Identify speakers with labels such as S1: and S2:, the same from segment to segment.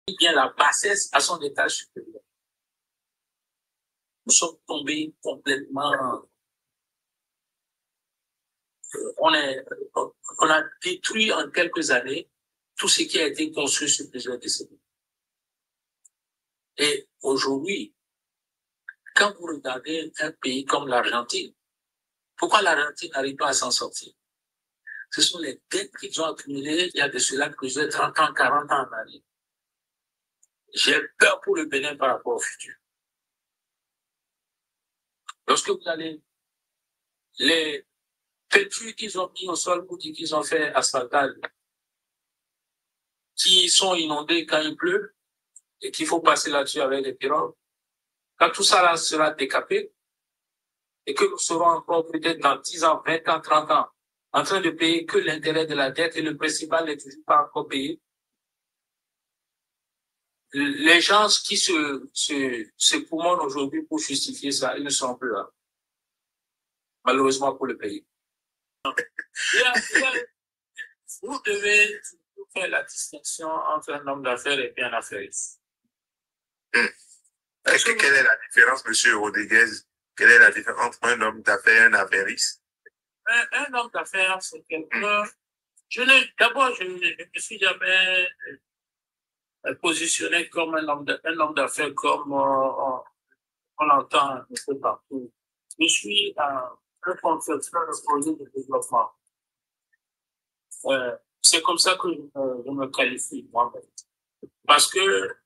S1: bien la bassesse à son étage supérieur. Nous sommes tombés complètement. On a détruit en quelques années tout ce qui a été construit sur plusieurs décennies. Et aujourd'hui, quand vous regardez un pays comme l'Argentine, pourquoi l'Argentine n'arrive pas à s'en sortir? Ce sont les dettes qu'ils ont accumulées il y a de cela plusieurs 30 ans, 40 ans en arrière. J'ai peur pour le Bénin par rapport au futur. Lorsque vous allez, les peintures qu'ils ont mis au sol pour dire qu'ils ont fait asphaltage, qui sont inondées quand il pleut et qu'il faut passer là-dessus avec les pirogues, quand tout ça là sera décapé et que nous serons encore peut-être dans 10 ans, 20 ans, 30 ans en train de payer que l'intérêt de la dette et le principal n'est toujours pas encore payé, les gens qui se poumonnent aujourd'hui pour justifier ça, ils ne sont plus là. Malheureusement pour le pays. Vous devez faire la distinction entre un homme d'affaires et un affairiste.
S2: Quelle est la différence, M. Rodriguez? Quelle est la différence entre un homme d'affaires et un affairiste?
S1: Un homme d'affaires, c'est quelqu'un... D'abord, je ne me suis jamais positionné comme un homme d'affaires comme on l'entend un peu partout. Je suis un concepteur de projet de développement. C'est comme ça que je me qualifie moi-même. Parce que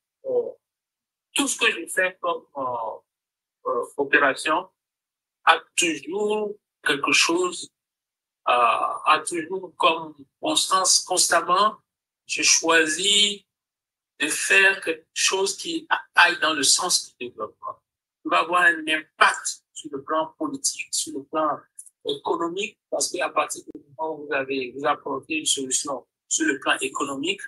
S1: tout ce que je fais comme opération a toujours quelque chose, a toujours comme constance, constamment, je choisis de faire quelque chose qui aille dans le sens du développement. Il va avoir un impact sur le plan politique, sur le plan économique, parce qu'à partir du moment où vous apportez une solution sur le plan économique,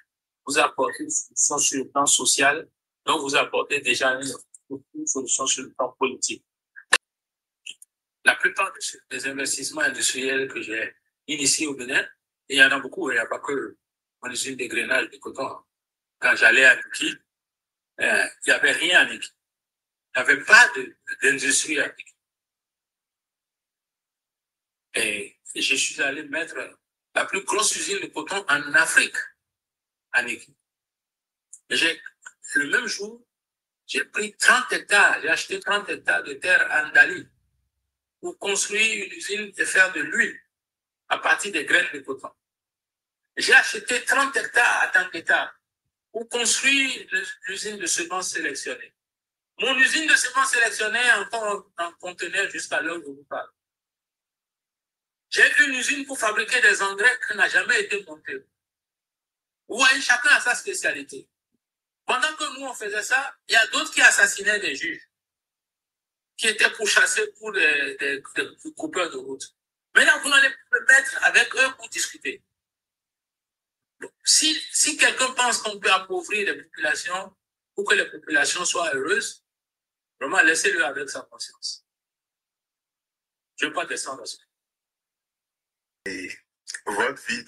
S1: vous apportez une solution sur le plan social, donc vous apportez déjà une solution sur le plan politique. La plupart des investissements industriels que j'ai initiés au Bénin, et il y en a beaucoup, il n'y a pas que mon usine de grainage de coton. Quand j'allais à Nuki, il n'y avait rien à Nuki. Il n'y avait pas d'industrie à Nuki. Et je suis allé mettre la plus grosse usine de coton en Afrique à Nuki. Le même jour, j'ai pris 30 hectares, j'ai acheté 30 hectares de terre en Dali pour construire une usine et faire de l'huile à partir des graines de coton. J'ai acheté 30 hectares à Tangueta pour construire l'usine de semences sélectionnées. Mon usine de semences sélectionnées est encore en conteneur jusqu'à l'heure où je vous parle. J'ai une usine pour fabriquer des engrais qui n'a jamais été montée. Vous voyez, chacun a sa spécialité. Pendant que nous, on faisait ça, il y a d'autres qui assassinaient des juges, qui étaient pourchassés pour des coupeurs de route. Maintenant, vous n'allez pas me mettre avec eux pour discuter. Si quelqu'un pense qu'on peut appauvrir les populations pour que les populations soient heureuses, vraiment, laissez-le avec sa conscience. Je ne veux pas descendre à ce.
S2: Et votre vie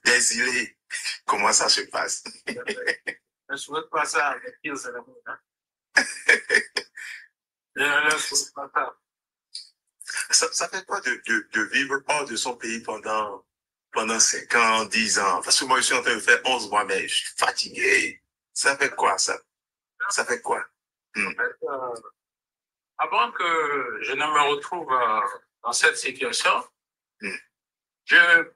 S2: d'exilé, comment ça se passe?
S1: Je ne souhaite pas ça avec qui c'est le monde.
S2: Ça fait quoi de vivre hors de son pays pendant 5 ans, 10 ans? Parce que moi, je suis en train de faire 11 mois, mais je suis fatigué. Ça fait quoi, ça? Ça fait quoi?
S1: Avant que je ne me retrouve dans cette situation, je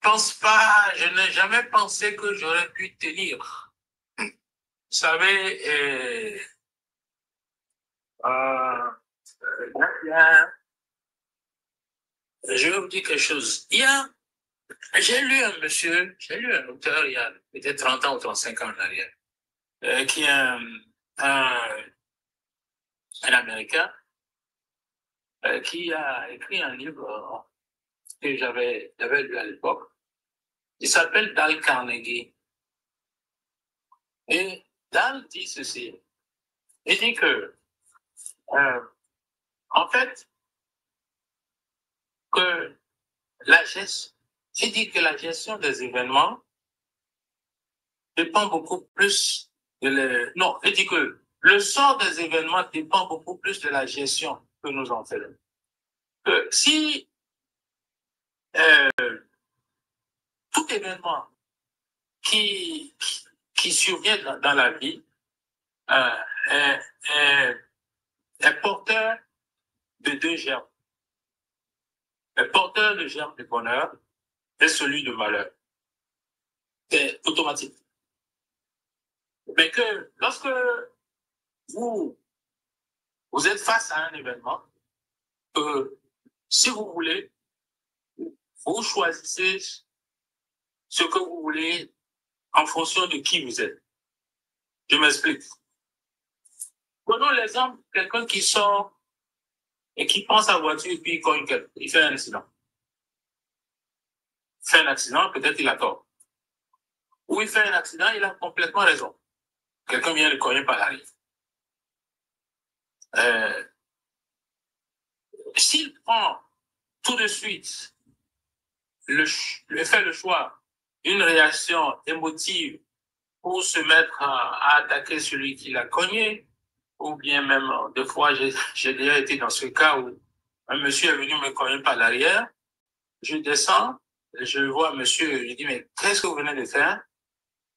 S1: pense pas, je n'ai jamais pensé que j'aurais pu tenir. Vous savez, je vais vous dire quelque chose. J'ai lu un auteur il y a peut-être 30 ans ou 35 ans en arrière, qui est un Américain, qui a écrit un livre que j'avais lu à l'époque. Il s'appelle Dale Carnegie. Et Dale dit ceci. Il dit que, en fait, il dit que la gestion des événements dépend beaucoup plus Non, il dit que le sort des événements dépend beaucoup plus de la gestion que nous en faisons. Si tout événement qui survient dans la vie est, est porteur de deux germes. Est porteur de germe de bonheur et celui de malheur. C'est automatique. Mais que lorsque vous êtes face à un événement, si vous voulez, vous choisissez ce que vous voulez en fonction de qui vous êtes. Je m'explique. Prenons l'exemple de quelqu'un qui sort et qui prend sa voiture et puis il fait un accident. Il fait un accident, peut-être il a tort. Ou il fait un accident, il a complètement raison. Quelqu'un vient le cogner par l'arrière. S'il prend tout de suite fait le choix d'une réaction émotive pour se mettre à attaquer celui qui l'a cogné, ou bien même, des fois, j'ai déjà été dans ce cas où un monsieur est venu me cogner par l'arrière, je descends, je vois un monsieur, je dis, mais qu'est-ce que vous venez de faire?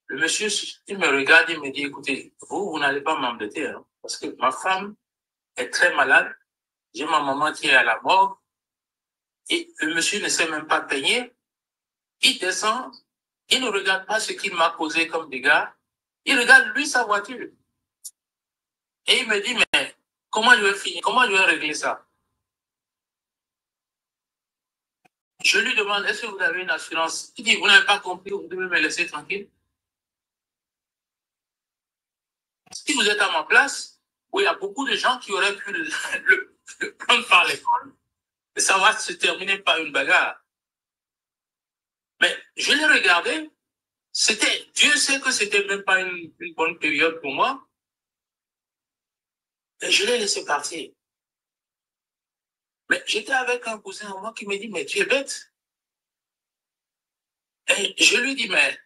S1: Le monsieur, il me regarde, il me dit, écoutez, vous n'allez pas m'embêter, hein, parce que ma femme est très malade, j'ai ma maman qui est à la morgue, et le monsieur ne sait même pas peigner, il descend, il ne regarde pas ce qu'il m'a causé comme dégâts, il regarde lui sa voiture. Et il me dit, mais comment je vais finir, comment je vais régler ça? Je lui demande, est-ce que vous avez une assurance? Il dit, vous n'avez pas compris, vous devez me laisser tranquille. Si vous êtes à ma place, où il y a beaucoup de gens qui auraient pu le prendre par l'école, et ça va se terminer par une bagarre. Mais je l'ai regardé, Dieu sait que c'était même pas une bonne période pour moi, et je l'ai laissé partir. Mais j'étais avec un cousin à moi qui me dit, mais tu es bête. Et je lui dis, mais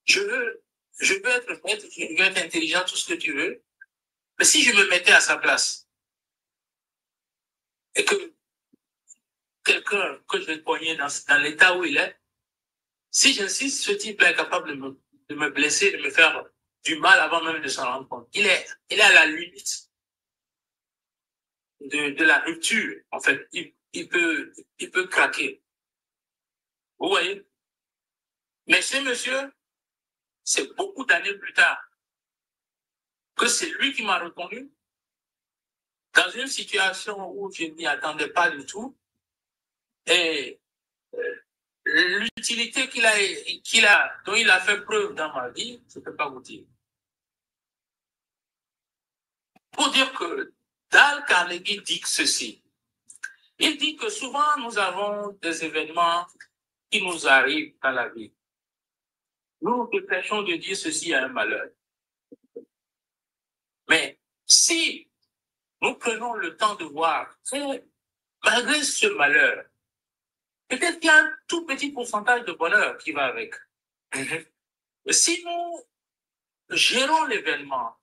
S1: je peux être bête, je veux être intelligent, tout ce que tu veux, mais si je me mettais à sa place, et que quelqu'un que je vais cogner dans l'état où il est, si j'insiste, ce type est capable de me blesser, de me faire du mal avant même de s'en rendre compte. Il est à la limite de la rupture, en fait. Il peut craquer. Vous voyez? Mais ce monsieur, c'est beaucoup d'années plus tard que c'est lui qui m'a reconnu dans une situation où je n'y attendais pas du tout. Et l'utilité dont il a fait preuve dans ma vie, je ne peux pas vous dire. Pour dire que Dale Carnegie dit ceci. Il dit que souvent nous avons des événements qui nous arrivent dans la vie. Nous dépêchons de dire ceci à un malheur. Mais si nous prenons le temps de voir que malgré ce malheur, peut-être qu'il y a un tout petit pourcentage de bonheur qui va avec. Si nous gérons l'événement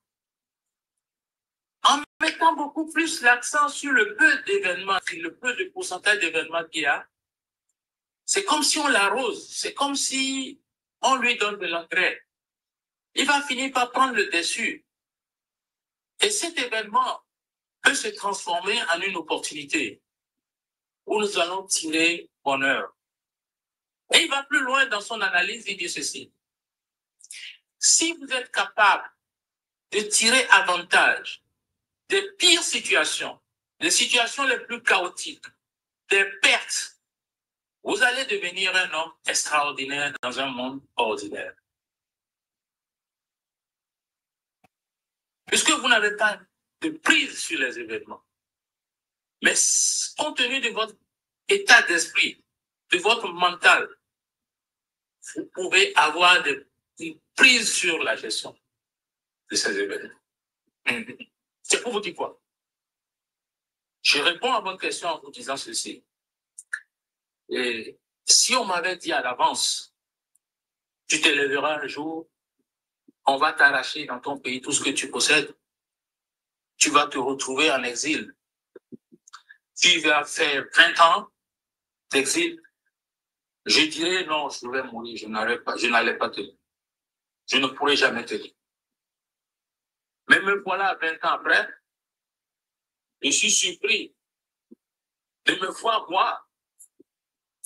S1: en mettant beaucoup plus l'accent sur le peu d'événements, le peu de pourcentage d'événements qu'il y a, c'est comme si on l'arrose, c'est comme si on lui donne de l'engrais. Il va finir par prendre le dessus. Et cet événement peut se transformer en une opportunité où nous allons tirer bonheur. Et il va plus loin dans son analyse, il dit ceci. Si vous êtes capable de tirer avantage des pires situations, des situations les plus chaotiques, des pertes, vous allez devenir un homme extraordinaire dans un monde ordinaire. Puisque vous n'avez pas de prise sur les événements. Mais compte tenu de votre état d'esprit, de votre mental, vous pouvez avoir une prise sur la gestion de ces événements. C'est pour vous dire quoi? Je réponds à votre question en vous disant ceci. Et si on m'avait dit à l'avance, tu te lèveras un jour on va t'arracher dans ton pays tout ce que tu possèdes. Tu vas te retrouver en exil. Tu vas faire 20 ans d'exil. Je dirais non, je vais mourir, je n'allais pas tenir. Je ne pourrai jamais tenir. Mais me voilà 20 ans après, je suis surpris de me voir, moi,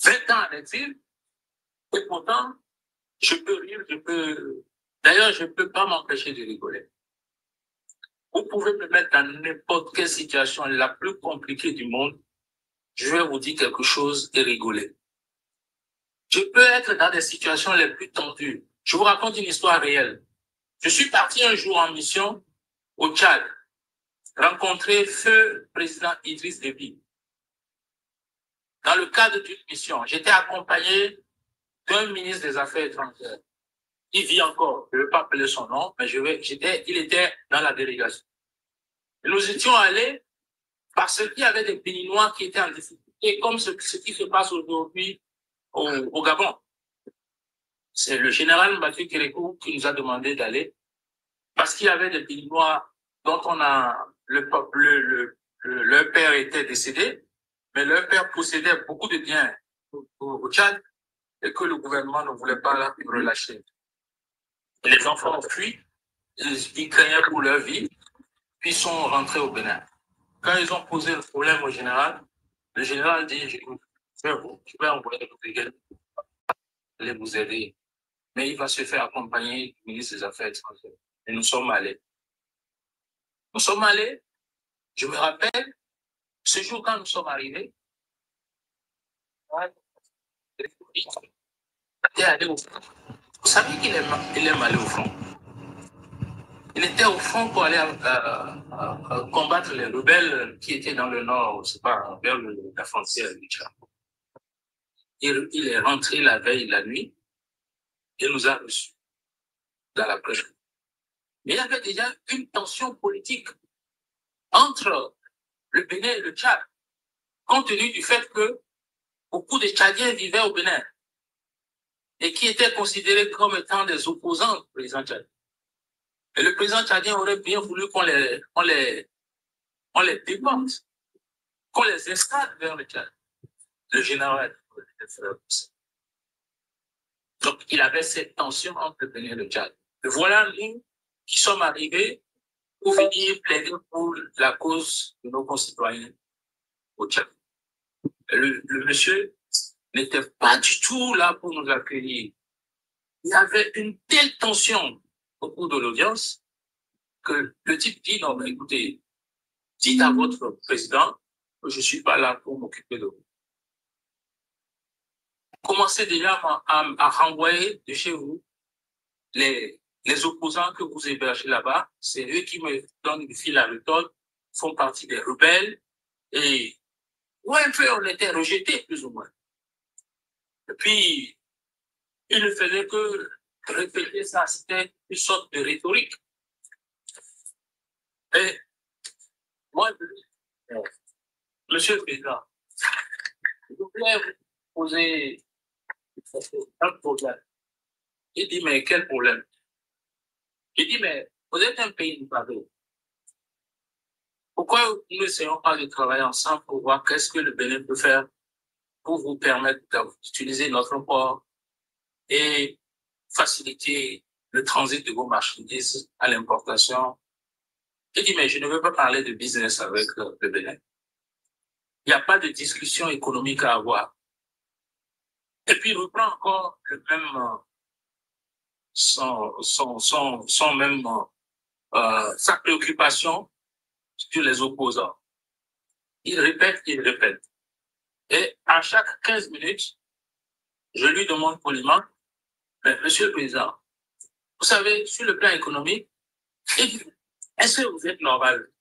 S1: 20 ans en exil, et pourtant, je peux rire, d'ailleurs, je ne peux pas m'empêcher de rigoler. Vous pouvez me mettre dans n'importe quelle situation la plus compliquée du monde, je vais vous dire quelque chose et rigoler. Je peux être dans des situations les plus tendues. Je vous raconte une histoire réelle. Je suis parti un jour en mission au Tchad, rencontrer feu président Idriss Déby. Dans le cadre d'une mission, j'étais accompagné d'un ministre des Affaires étrangères. Il vit encore, je ne veux pas appeler son nom, mais il était dans la délégation. Et nous étions allés parce qu'il y avait des Béninois qui étaient en difficulté, comme ce qui se passe aujourd'hui au Gabon. C'est le général Mathieu Kérékou qui nous a demandé d'aller parce qu'il y avait des Béninois dont leur père était décédé, mais leur père possédait beaucoup de biens au Tchad et que le gouvernement ne voulait pas relâcher. Et les enfants ont fui, ils craignaient pour leur vie, puis sont rentrés au Bénin. Quand ils ont posé le problème au général, le général dit, je vais envoyer des brigades aller vous aider. Mais il va se faire accompagner du ministre des Affaires étrangères. Et nous sommes allés. Nous sommes allés, je me rappelle, ce jour quand nous sommes arrivés, il est allé au front. Vous savez qu'il aime aller au front. Il était au front pour aller combattre les rebelles qui étaient dans le nord, c'est pas, vers la frontière du Tchad. Il est rentré la veille, la nuit, et nous a reçus dans la presse. Mais il y avait déjà une tension politique entre le Bénin et le Tchad, compte tenu du fait que beaucoup de Tchadiens vivaient au Bénin et qui étaient considérés comme étant des opposants au président tchadien. Et le président tchadien aurait bien voulu qu'on les déporte, qu'on les installe vers le Tchad. Le général. Donc, il avait cette tension entre le Bénin et le Tchad. Et voilà, nous qui sommes arrivés pour venir plaider pour la cause de nos concitoyens au Tchad. Le monsieur n'était pas du tout là pour nous accueillir. Il y avait une telle tension au cours de l'audience que le type dit, non, mais écoutez, dites à votre président que je ne suis pas là pour m'occuper de vous. Commencez déjà à renvoyer de chez vous les opposants que vous hébergez là-bas. C'est eux qui me donnent du fil à retordre, font partie des rebelles. Et ouais, on était rejetés, plus ou moins. Et puis, il ne faisait que répéter ça. C'était une sorte de rhétorique. Et moi, Monsieur le Président, je voulais vous poser un problème. Il dit, mais quel problème? Je dis, mais vous êtes un pays du pavé. Pourquoi nous n'essayons pas de travailler ensemble pour voir qu'est-ce que le Bénin peut faire pour vous permettre d'utiliser notre port et faciliter le transit de vos marchandises à l'importation? Je dis, mais je ne veux pas parler de business avec le Bénin. Il n'y a pas de discussion économique à avoir. Et puis, il reprend encore le même, sa préoccupation sur les opposants. Il répète. Et à chaque 15 minutes, je lui demande poliment, mais Monsieur le Président, vous savez, sur le plan économique, est-ce que vous êtes normal?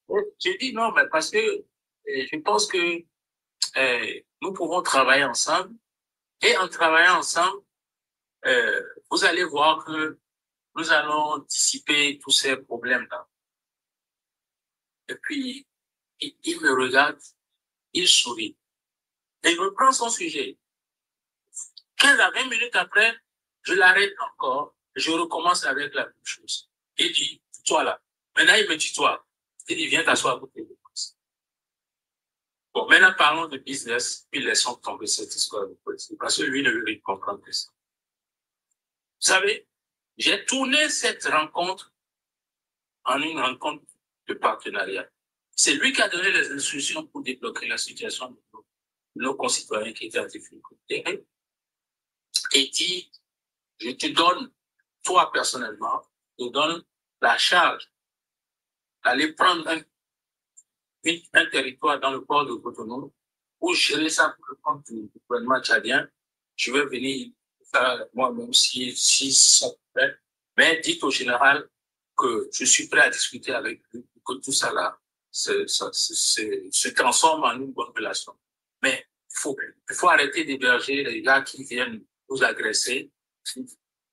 S1: Je dis non, mais parce que je pense que nous pouvons travailler ensemble et en travaillant ensemble, vous allez voir que nous allons dissiper tous ces problèmes-là. Et puis, il me regarde, il sourit et il reprend son sujet. 15 à 20 minutes après, Je l'arrête encore, je recommence avec la même chose. Il dit, toi là. Maintenant, il me tutoie. Il dit, viens t'asseoir à côté de moi. Bon, maintenant, parlons de business, puis laissons tomber cette histoire de politique, parce que lui ne veut rien comprendre que ça. Vous savez, j'ai tourné cette rencontre en une rencontre de partenariat. C'est lui qui a donné les instructions pour débloquer la situation de nos concitoyens qui étaient en difficulté. Et dit, je te donne, toi personnellement, je te donne la charge d'aller prendre un territoire dans le port de Cotonou pour gérer ça pour le compte du gouvernement tchadien. Je vais venir faire moi-même si ça peut faire. Mais dites au général que je suis prêt à discuter avec lui pour que tout ça là se transforme en une bonne relation. Mais il faut arrêter d'héberger les gars qui viennent nous agresser.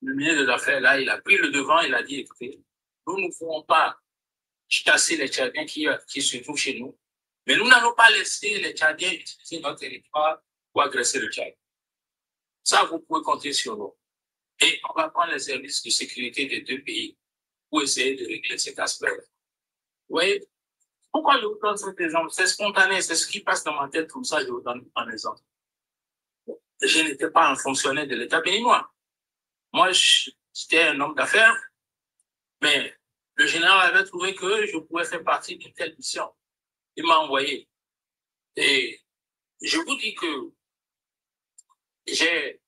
S1: Le ministre des Affaires, là, il a pris le devant, il a dit, écoutez, nous ne pouvons pas chasser les Tchadiens qui se trouvent chez nous, mais nous n'allons pas laisser les Tchadiens utiliser notre territoire pour agresser le Tchad. Ça, vous pouvez compter sur nous. Et on va prendre les services de sécurité des deux pays pour essayer de régler cet aspect-là. Vous voyez, pourquoi je vous donne cet exemple? C'est spontané, c'est ce qui passe dans ma tête comme ça, je vous donne un exemple. Je n'étais pas un fonctionnaire de l'État béninois. Moi, j'étais un homme d'affaires, mais le général avait trouvé que je pouvais faire partie d'une telle mission. Il m'a envoyé. Et je vous dis que j'ai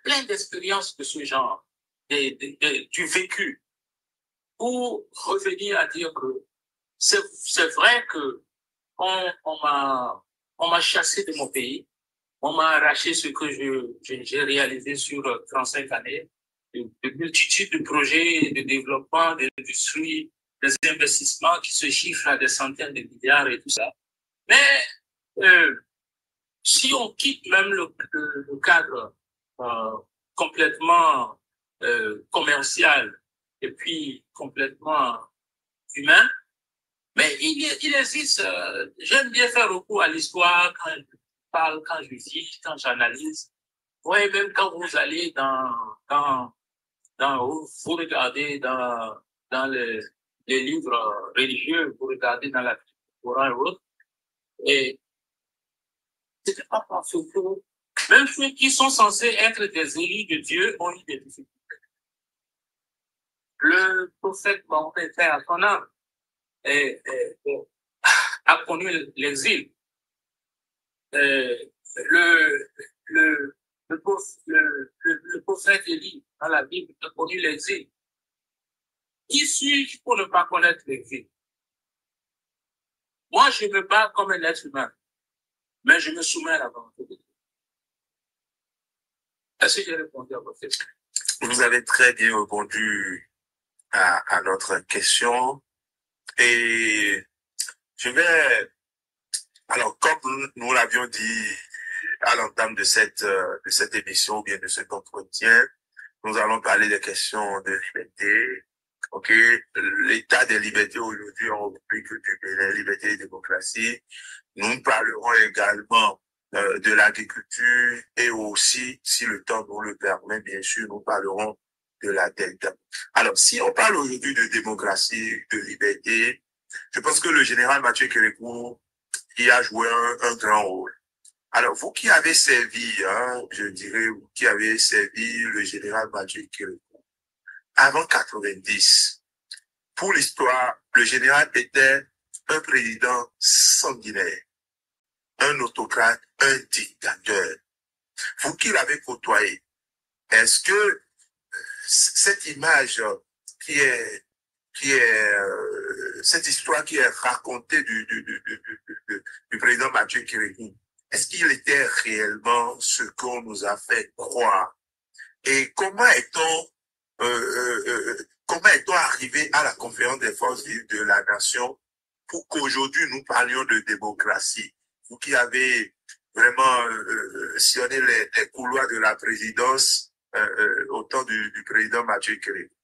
S1: plein d'expériences de ce genre, du vécu, pour revenir à dire que c'est vrai que on m'a chassé de mon pays, on m'a arraché ce que j'ai réalisé sur 35 années, de multitudes de projets de développement, d'industrie, des investissements qui se chiffrent à des centaines de milliards et tout ça. Mais si on quitte même le cadre complètement commercial et puis complètement humain, mais il existe, j'aime bien faire recours à l'histoire quand je parle, quand je dis, quand j'analyse. Ouais, même quand vous allez vous regardez dans les livres religieux, vous regardez dans la Coran et autres, et c'est pas parce que même ceux qui sont censés être des élus de Dieu ont eu des difficultés. Le prophète Mohammed, à son âme, a connu l'exil. Le prophète Élie, dans la Bible, a connu l'exil. Qui suis-je pour ne pas connaître l'exil? Moi, je me bats comme un être humain, mais je me soumets à la volonté de Dieu. Est-ce que j'ai répondu à votre question?
S2: Vous avez très bien répondu à notre question. Et je vais, alors, comme nous l'avions dit à l'entame de cette émission, ou bien de cet entretien, nous allons parler des questions de liberté. OK, l'état des libertés aujourd'hui en République du Bénin, liberté et démocratie. Nous parlerons également de l'agriculture et aussi, si le temps nous le permet, bien sûr, nous parlerons de la dette. Alors, si on parle aujourd'hui de démocratie, de liberté, je pense que le général Mathieu Kérékou y a joué un grand rôle. Alors, vous qui avez servi, je dirais, vous qui avez servi le général Mathieu Kérékou, avant 90, pour l'histoire, le général était un président sanguinaire, un autocrate, un dictateur. Vous qui l'avez côtoyé, est-ce que cette image cette histoire qui est racontée du président Mathieu Kérékou, est-ce qu'il était réellement ce qu'on nous a fait croire? Et comment est-on arrivé à la conférence des forces vives de la nation pour qu'aujourd'hui nous parlions de démocratie? Vous qui avez vraiment sillonné les couloirs de la présidence au temps du président Mathieu Kérékou.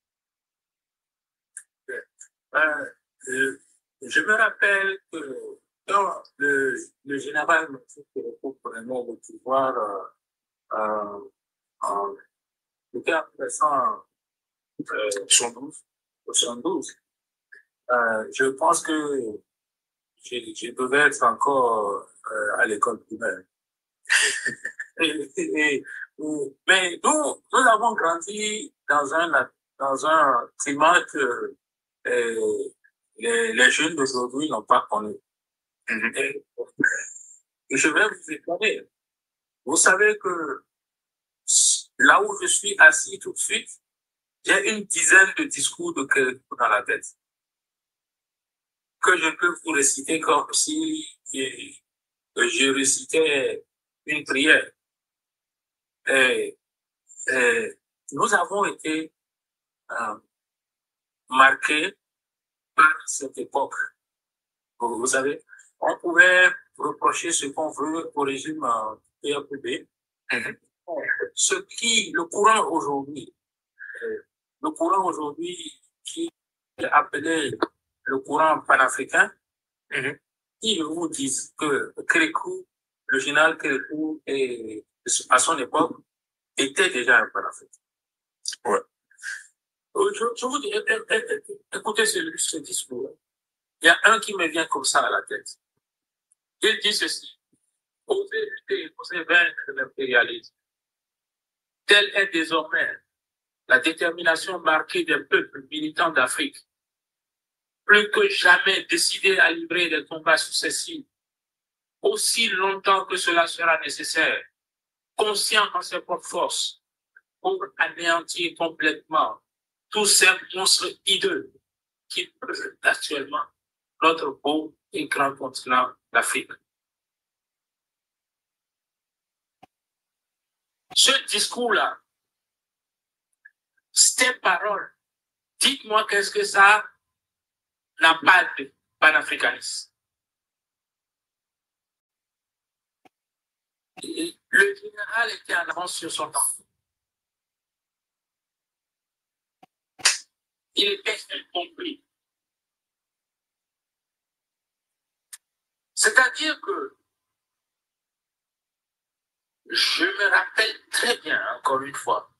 S1: Je me rappelle que quand le général Mathieu Kérékou prenait le pouvoir en C'était en 1972. 72. Je pense que je devais être encore à l'école primaire. Mais nous avons grandi dans un climat que les jeunes d'aujourd'hui n'ont pas connu. Et je vais vous étonner. Vous savez que là où je suis assis tout de suite, j'ai une dizaine de discours de Kérékou dans la tête que je peux vous réciter comme si je récitais une prière. Et, et nous avons été marqués par cette époque. Vous savez, on pouvait reprocher ce qu'on veut au régime PAPB. Le courant aujourd'hui qui est appelé le courant panafricain, qui vous disent que Kérékou, le général Kérékou, à son époque, était déjà un panafricain.
S2: Ouais.
S1: Je vous dis, écoutez ce discours. Il y a un qui me vient comme ça à la tête. Il dit ceci: oser lutter, oser vaincre l'impérialisme. Telle est désormais la détermination marquée des peuples militants d'Afrique, plus que jamais décidés à livrer des combats successifs, aussi longtemps que cela sera nécessaire, conscients en ses propres forces, pour anéantir complètement tous ces monstres hideux qui peuplent actuellement notre beau et grand continent d'Afrique. Ce discours-là, ces paroles, dites-moi qu'est-ce que ça n'a pas de panafricanisme. Le général était en avance sur son temps. Il était incompris. C'est-à-dire que je me rappelle très bien, encore une fois,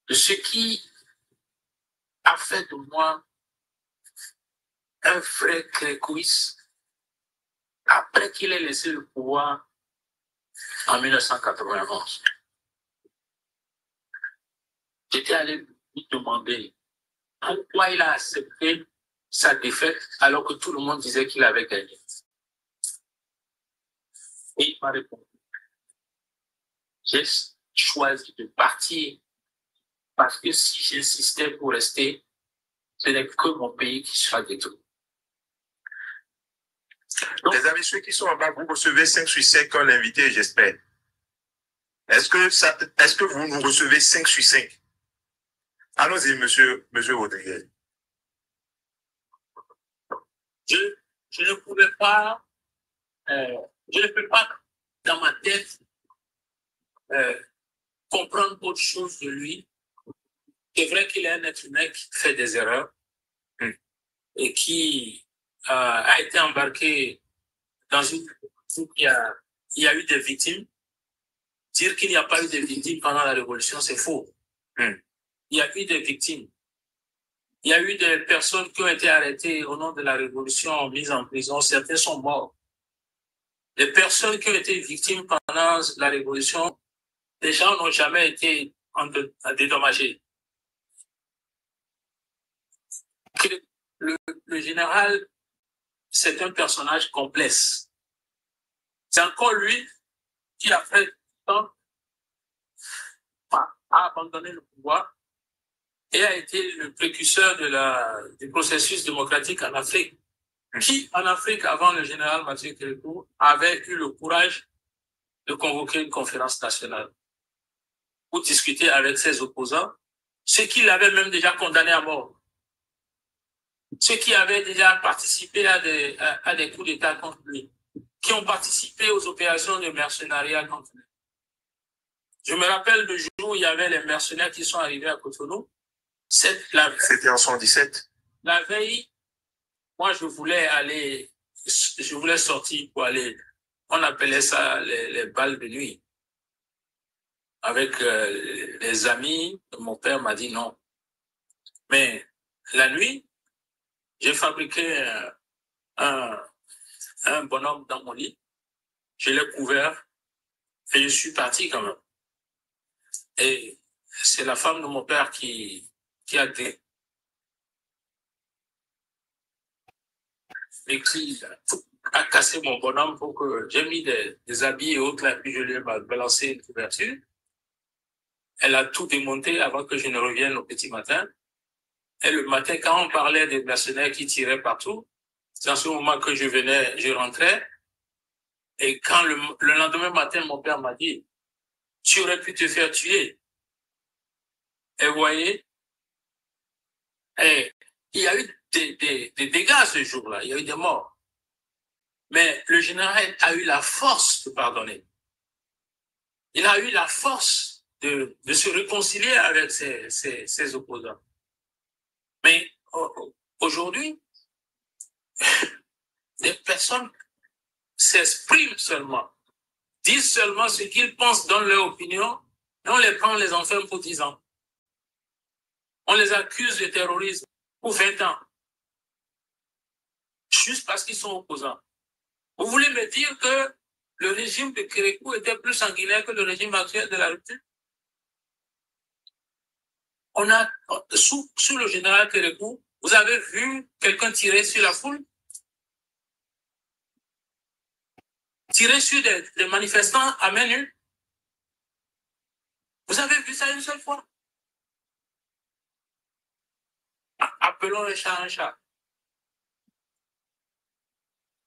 S1: de ce qui a fait de moi un vrai crécouisse après qu'il ait laissé le pouvoir en 1991. J'étais allé lui demander pourquoi il a accepté sa défaite alors que tout le monde disait qu'il avait gagné. Et il m'a répondu: j'ai choisi de partir parce que si j'insistais pour rester, ce n'est que mon pays qui sera détruit.
S2: Donc, les amis, ceux qui sont en bas, vous recevez 5 sur 5 comme invité, j'espère. Est-ce que vous nous recevez 5 sur 5? Allons-y, monsieur Rodriguez.
S1: Je ne pouvais pas, je ne peux pas, dans ma tête, comprendre autre chose de lui. C'est vrai qu'il est un être humain qui fait des erreurs et qui a été embarqué dans une où il y a eu des victimes. Dire qu'il n'y a pas eu de victimes pendant la Révolution, c'est faux. Il y a eu des victimes. Il y a eu des personnes qui ont été arrêtées au nom de la Révolution, mises en prison. Certains sont morts. Les personnes qui ont été victimes pendant la Révolution, les gens n'ont jamais été dédommagés. Le général, c'est un personnage complexe. C'est encore lui qui, après temps, a abandonné le pouvoir et a été le précurseur du processus démocratique en Afrique. Qui, en Afrique, avant le général Mathieu Kérékou, avait eu le courage de convoquer une conférence nationale pour discuter avec ses opposants, ceux qui l'avaient même déjà condamné à mort, ceux qui avaient déjà participé à des coups d'État contre lui, qui ont participé aux opérations de mercenariat contre lui. Je me rappelle le jour où il y avait les mercenaires qui sont arrivés à Cotonou. C'était
S2: en 117.
S1: La veille, moi je voulais sortir pour aller, on appelait ça les balles de nuit. avec les amis, mon père m'a dit non. Mais la nuit, j'ai fabriqué un bonhomme dans mon lit, je l'ai couvert et je suis parti quand même. Et c'est la femme de mon père qui a cassé mon bonhomme pour que j'ai mis des habits et autres là, puis je lui ai balancé une couverture. Elle a tout démonté avant que je ne revienne au petit matin. Et le matin, quand on parlait des mercenaires qui tiraient partout, c'est à ce moment que je rentrais. Et quand le lendemain matin, mon père m'a dit, tu aurais pu te faire tuer. Et vous voyez, et il y a eu des dégâts ce jour-là, il y a eu des morts. Mais le général a eu la force de pardonner. Il a eu la force de se réconcilier avec ses opposants. Mais aujourd'hui, des personnes s'expriment seulement, disent seulement ce qu'ils pensent, donnent leur opinion, et on les prend, on les enferme pour 10 ans. On les accuse de terrorisme pour 20 ans, juste parce qu'ils sont opposants. Vous voulez me dire que le régime de Kérékou était plus sanguinaire que le régime actuel de la République? On a, sous le général Kérékou, vous avez vu quelqu'un tirer sur la foule? Tirer sur des manifestants à main nue? Vous avez vu ça une seule fois? Appelons un chat un chat.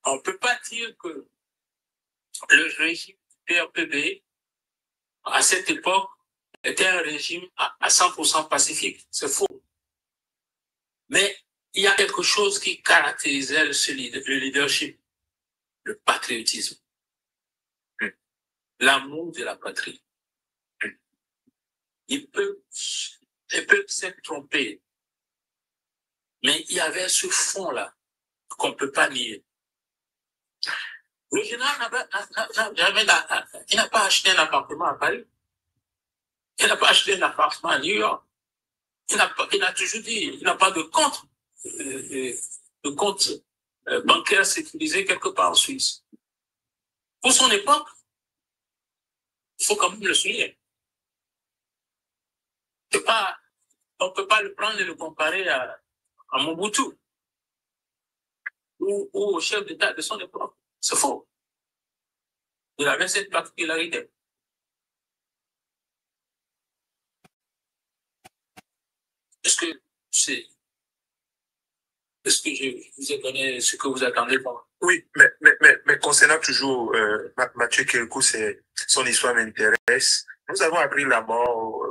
S1: On ne peut pas dire que le régime PRPB, à cette époque, était un régime à 100% pacifique. C'est faux. Mais il y a quelque chose qui caractérisait le leadership, le patriotisme, l'amour de la patrie. Il peut s'être trompé, mais il y avait ce fond-là qu'on ne peut pas nier. Le général il n'a pas acheté un appartement à Paris. Il n'a pas acheté un appartement à New York. Il a toujours dit, il n'a pas de compte, bancaire sécurisé quelque part en Suisse. Pour son époque, il faut quand même le souligner. On ne peut pas le prendre et le comparer à Mobutu ou au chef d'État de son époque. C'est faux. Il avait cette particularité. Est-ce que je vous ai donné ce que vous attendez pour?
S2: Oui, mais concernant toujours Mathieu Kérékou, son histoire m'intéresse. Nous avons appris la mort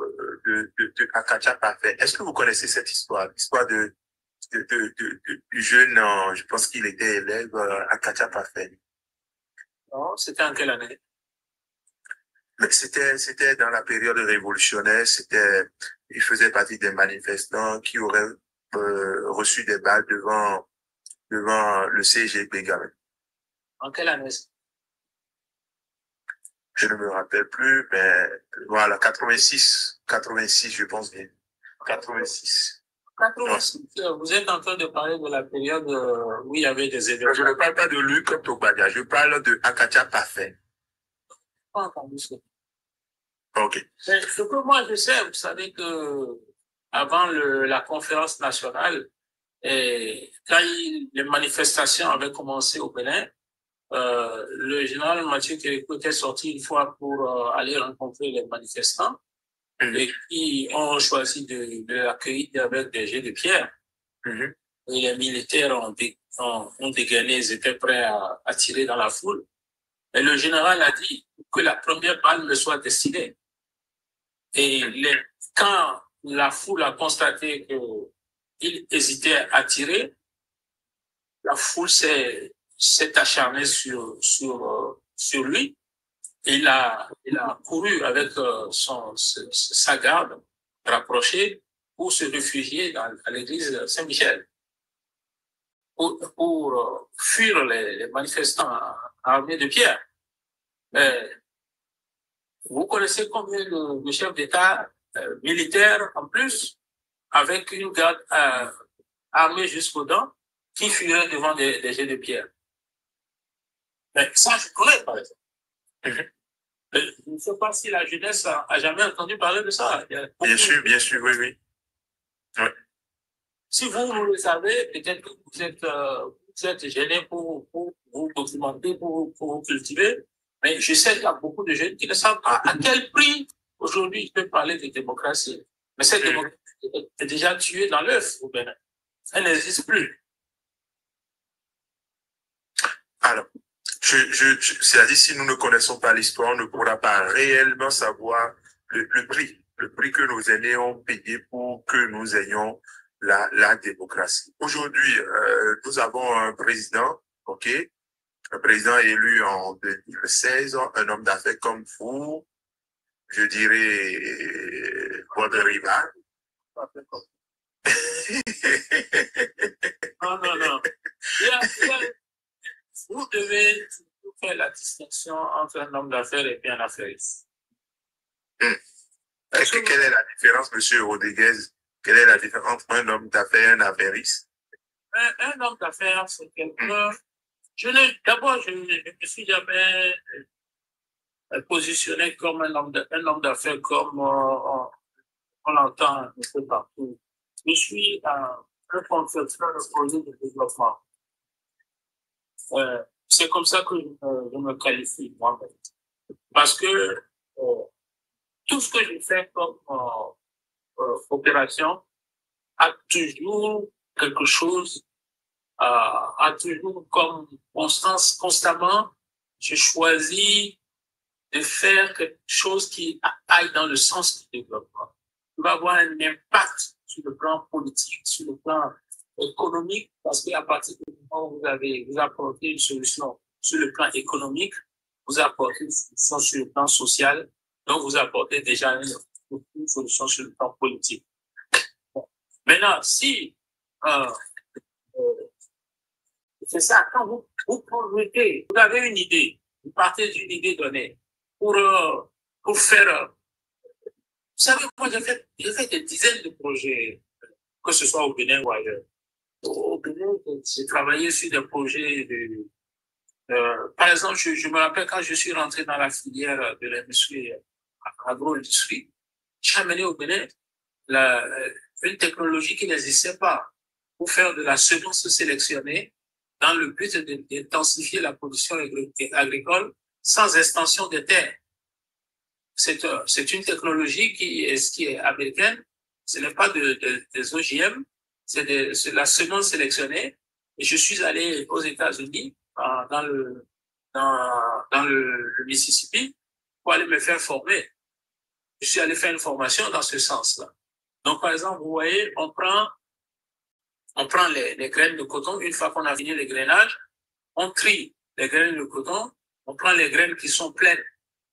S2: de Akacha Parfait. Est-ce que vous connaissez cette histoire? L'histoire du jeune, je pense qu'il était élève, Akacha Parfait.
S1: Non, c'était en quelle année?
S2: C'était dans la période révolutionnaire. Il faisait partie des manifestants qui auraient reçu des balles devant le CGP Bégarin.
S1: En quelle année?
S2: Je ne me rappelle plus, mais voilà, 86, je pense bien. 86.
S1: 86. Vous êtes en train de parler de la période où il y avait des événements.
S2: Je ne parle pas de Luc Togbadia, je parle de Akacha Parfait.
S1: Pas entendu ça.
S2: Ok.
S1: Mais ce que moi je sais, vous savez que avant la conférence nationale, quand les manifestations avaient commencé au Bénin, le général Mathieu Kérékou était sorti une fois pour aller rencontrer les manifestants et qui ont choisi de l'accueillir avec des jets de pierre. Et les militaires ont dégainé, ils étaient prêts à tirer dans la foule. Et le général a dit que la première balle me soit destinée. Et quand la foule a constaté qu'il hésitait à tirer, la foule s'est acharnée sur lui. Il a couru avec sa garde rapprochée pour se réfugier à l'église Saint-Michel, pour fuir les manifestants armés de pierre. Vous connaissez combien de chefs d'État militaires en plus, avec une garde armée jusqu'aux dents, qui fuiraient devant des jets de pierre. Mais ça, je connais, par exemple. Je ne sais pas si la jeunesse a jamais entendu parler de ça.
S2: Bien sûr, oui, oui. Ouais.
S1: Si vous le savez, peut-être que vous êtes gêné pour vous documenter, pour vous cultiver, mais je sais qu'il y a beaucoup de jeunes qui ne savent pas à quel prix aujourd'hui je peux parler de démocratie. Mais cette démocratie est déjà tuée dans l'œuf au Bénin. Elle n'existe plus.
S2: Alors, c'est-à-dire, si nous ne connaissons pas l'histoire, on ne pourra pas réellement savoir le prix que nos aînés ont payé pour que nous ayons la démocratie. Aujourd'hui, nous avons un président, ok, un président élu en 2016, un homme d'affaires comme vous, je dirais, votre rival.
S1: Non. Vous devez faire la distinction entre un homme d'affaires et un affairiste.
S2: Quelle est la différence, monsieur Rodriguez? Quelle est la différence entre un homme d'affaires et un affairiste?
S1: Un homme d'affaires, c'est quelqu'un... D'abord, je ne me suis jamais positionné comme un homme d'affaires comme on l'entend un peu partout. Je suis un concepteur de projet de développement. C'est comme ça que je me qualifie moi-même. Parce que tout ce que je fais comme opération a toujours quelque chose, a toujours comme constance, constamment, je choisis de faire quelque chose qui aille dans le sens du développement, qui va avoir un impact sur le plan politique, sur le plan économique, parce qu'à partir du moment où vous apportez une solution sur le plan économique, vous apportez une solution sur le plan social, donc vous apportez déjà une solution sur le plan politique. Bon. Maintenant, si c'est ça, quand vous projetez, vous avez une idée, vous partez d'une idée donnée pour faire... vous savez, moi, j'ai fait des dizaines de projets, que ce soit au Bénin ou ailleurs. Au Bénin, j'ai travaillé sur des projets par exemple, je me rappelle quand je suis rentré dans la filière de l'industrie, agro-industrie, j'ai amené au Bénin une technologie qui n'existait pas pour faire de la semence sélectionnée dans le but d'intensifier la production agricole sans extension des terres. C'est une technologie qui est américaine. Ce n'est pas des OGM, c'est la semence sélectionnée. Et je suis allé aux États-Unis, dans le Mississippi, pour aller me faire former. Je suis allé faire une formation dans ce sens-là. Donc, par exemple, vous voyez, on prend les graines de coton. Une fois qu'on a fini les grainages, on trie les graines de coton. On prend les graines qui sont pleines.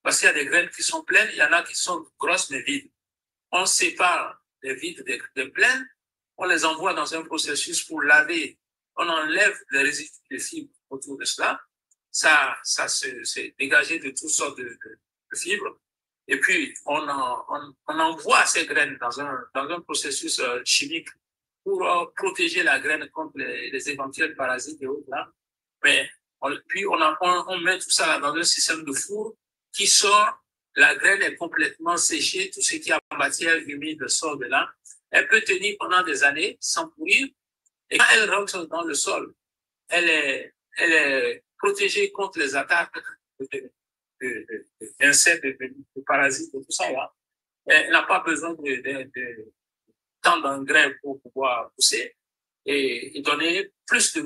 S1: Parce qu'il y a des graines qui sont pleines, il y en a qui sont grosses mais vides. On sépare les vides des pleines, on les envoie dans un processus pour laver. On enlève les résidus de fibres autour de cela. Ça c'est dégagé de toutes sortes de fibres. Et puis, on envoie ces graines dans un processus chimique pour protéger la graine contre les éventuels parasites et autres là. Mais puis on met tout ça là dans un système de four qui sort, la graine est complètement séchée, tout ce qui est en matière humide sort de là. Elle peut tenir pendant des années sans pourrir. Et quand elle rentre dans le sol, elle est protégée contre les attaques d'insectes, de parasites, et tout ça là. Elle n'a pas besoin de tant d'engrais pour pouvoir pousser et donner plus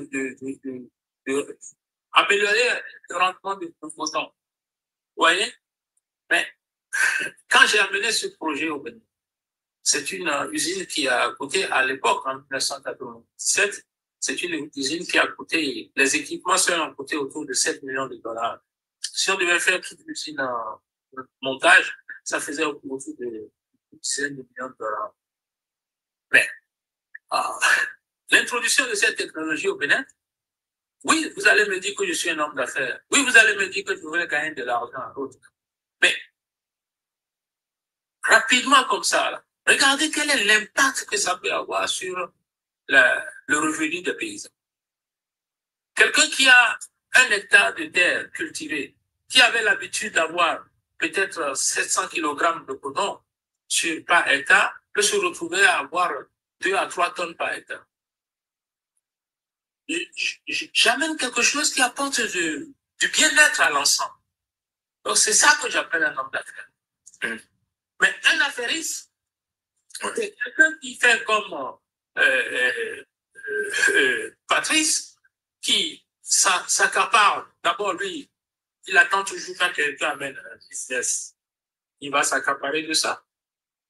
S1: améliorer le rendement du coton. Vous voyez? Mais quand j'ai amené ce projet au Bénin, c'est une usine qui a coûté à l'époque, en 1997, c'est une usine qui a coûté, les équipements seuls ont coûté autour de 7 millions de dollars. Si on devait faire toute l'usine en montage, ça faisait autour de une dizaine de millions de dollars. Mais l'introduction de cette technologie au Bénin, oui, vous allez me dire que je suis un homme d'affaires. Oui, vous allez me dire que je voulais gagner de l'argent à l'autre. Mais rapidement comme ça, là, regardez quel est l'impact que ça peut avoir sur le revenu des paysans. Quelqu'un qui a 1 hectare de terre cultivée, qui avait l'habitude d'avoir peut-être 700 kg de coton par hectare, peut se retrouver à avoir 2 à 3 tonnes par hectare. J'amène quelque chose qui apporte du bien-être à l'ensemble. Donc, c'est ça que j'appelle un homme d'affaires. Mais un affairiste, c'est quelqu'un qui fait comme Patrice, qui s'accapare. D'abord, lui, il attend toujours quand quelqu'un amène un business. Il va s'accaparer de ça.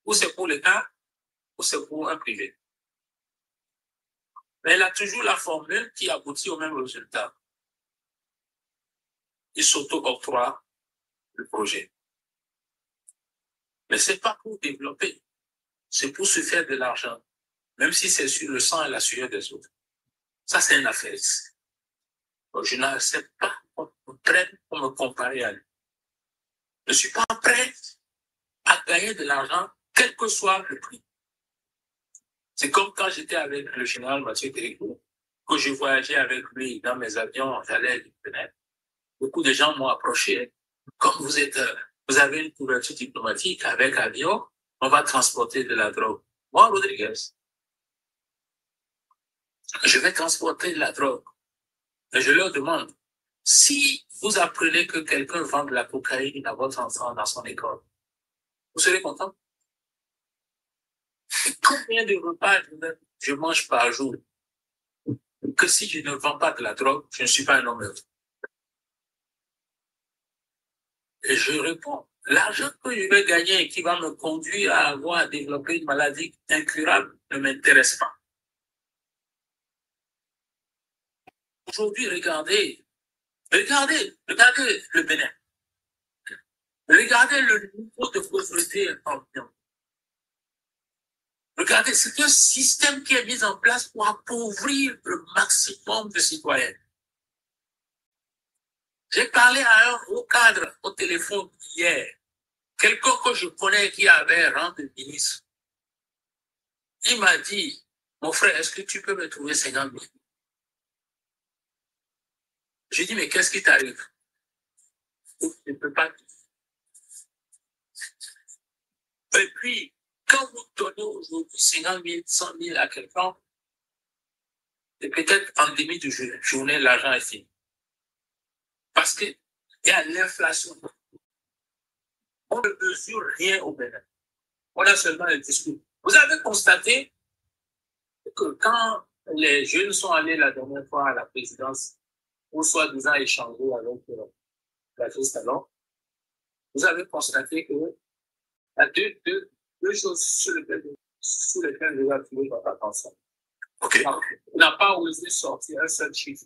S1: Ou c'est pour l'État, ou c'est pour un privé. Mais il a toujours la formule qui aboutit au même résultat. Il s'auto-octroie le projet. Mais ce n'est pas pour développer, c'est pour se faire de l'argent, même si c'est sur le sang et la sueur des autres. Ça, c'est une affaire. Donc, je n'accepte pas qu'on me traite pour me comparer à lui. Je ne suis pas prêt à gagner de l'argent, quel que soit le prix. C'est comme quand j'étais avec le général Mathieu Téréco, que je voyageais avec lui dans mes avions, j'allais lui connaître. Beaucoup de gens m'ont approché. Comme vous avez une couverture diplomatique avec avion, on va transporter de la drogue. Moi, Rodriguez, je vais transporter de la drogue. Et je leur demande, si vous apprenez que quelqu'un vend de la cocaïne à votre enfant dans son école, vous serez content? Combien de repas je mange par jour? Que si je ne vends pas de la drogue, je ne suis pas un homme heureux. Et je réponds, l'argent que je vais gagner et qui va me conduire à développer une maladie incurable ne m'intéresse pas. Aujourd'hui, regardez le Bénin. Regardez le niveau de pauvreté ambiante. Regardez, c'est un système qui est mis en place pour appauvrir le maximum de citoyens. J'ai parlé à un haut cadre au téléphone hier, quelqu'un que je connais qui avait rang de ministre. Il m'a dit, mon frère, est-ce que tu peux me trouver 50 000? J'ai dit, mais qu'est-ce qui t'arrive? Je ne peux pas. Et puis, quand vous donnez aujourd'hui 50 000, 100 000 à quelqu'un, et peut-être en demi de journée, l'argent est fini. Parce qu'il y a l'inflation. On ne mesure rien au Bénin. On a seulement le discours. Vous avez constaté que quand les jeunes sont allés la dernière fois à la présidence, pour soi-disant échanger avec la juste alors, vous avez constaté que il y a deux choses sur lesquelles je vais attirer votre attention.
S2: OK.
S1: Il n'a pas osé sortir un seul chiffre.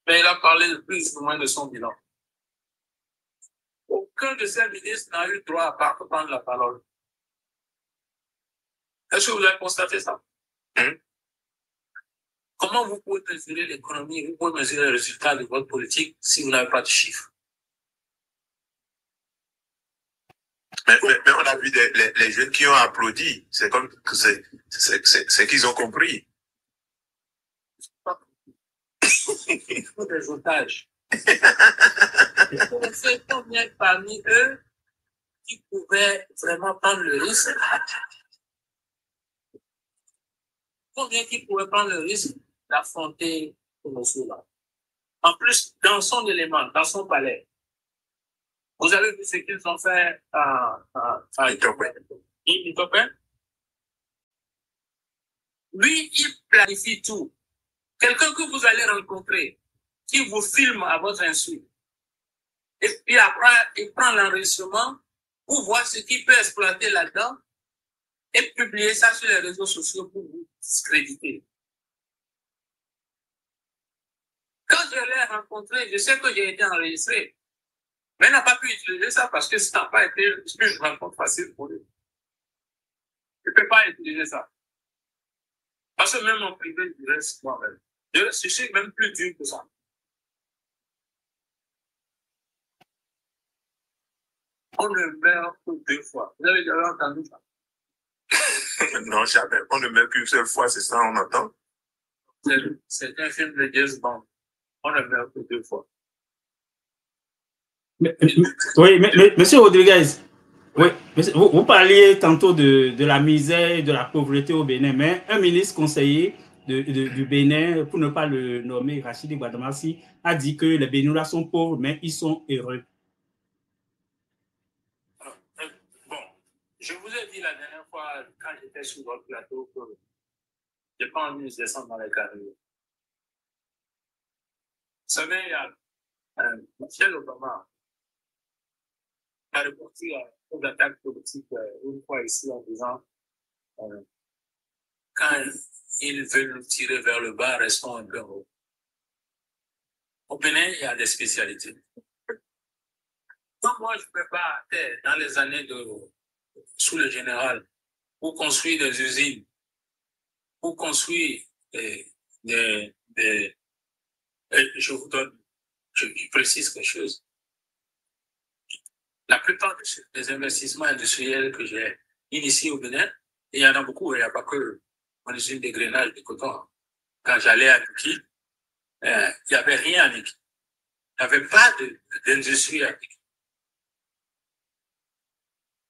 S1: Mais il a parlé de plus ou moins de son bilan. Aucun de ces ministres n'a eu droit à prendre la parole. Est-ce que vous avez constaté ça? Comment vous pouvez mesurer l'économie, vous pouvez mesurer les résultats de votre politique si vous n'avez pas de chiffres?
S2: Mais on a vu les jeunes qui ont applaudi. C'est comme que c'est qu'ils ont compris.
S1: Des otages. Vous connaissez combien parmi eux qui pouvaient vraiment prendre le risque? Combien qui pouvaient prendre le risque d'affronter ce monsieur-là? En plus, dans son élément, dans son palais, vous avez vu ce qu'ils ont fait à Itopé? Lui, il planifie tout. Quelqu'un que vous allez rencontrer, qui vous filme à votre insu, et puis après, il prend l'enregistrement pour voir ce qu'il peut exploiter là-dedans et publier ça sur les réseaux sociaux pour vous discréditer. Quand je l'ai rencontré, je sais que j'ai été enregistré, mais il n'a pas pu utiliser ça parce que ça n'a pas été une rencontre facile pour lui. Il ne peut pas utiliser ça. Parce que même en privé, je reste moi-même. Je suis même plus dur que ça. On ne meurt que 2 fois. Vous avez déjà entendu ça?
S2: Non, jamais. On ne meurt qu'une seule fois, c'est ça, on entend.
S1: C'est un film de James Bond. On ne meurt que 2 fois.
S3: Oui, mais monsieur Rodriguez, oui, vous parliez tantôt de la misère et de la pauvreté au Bénin, mais un ministre conseiller du Bénin, pour ne pas le nommer, Rachidi Guadamassi, a dit que les Béninois sont pauvres, mais ils sont heureux.
S1: Bon, je vous ai dit la dernière fois, quand j'étais sur votre plateau, que je n'ai pas envie de descendre dans les carrières. Vous savez, il y a Michel Obama a reporté aux attaques politiques une fois ici en disant quand ils veulent nous tirer vers le bas, restons un peu haut. Au Bénin, il y a des spécialités. Donc, moi, je ne peux pas, dans les années sous le général, pour construire des usines, pour construire je vous donne, je précise quelque chose. La plupart des investissements industriels que j'ai initiés au Bénin, et il y en a beaucoup, il n'y a pas que mon usine de grainage de coton. Quand j'allais à Niki, il n'y avait rien à Niki. Il n'y avait pas d'industrie à Niki.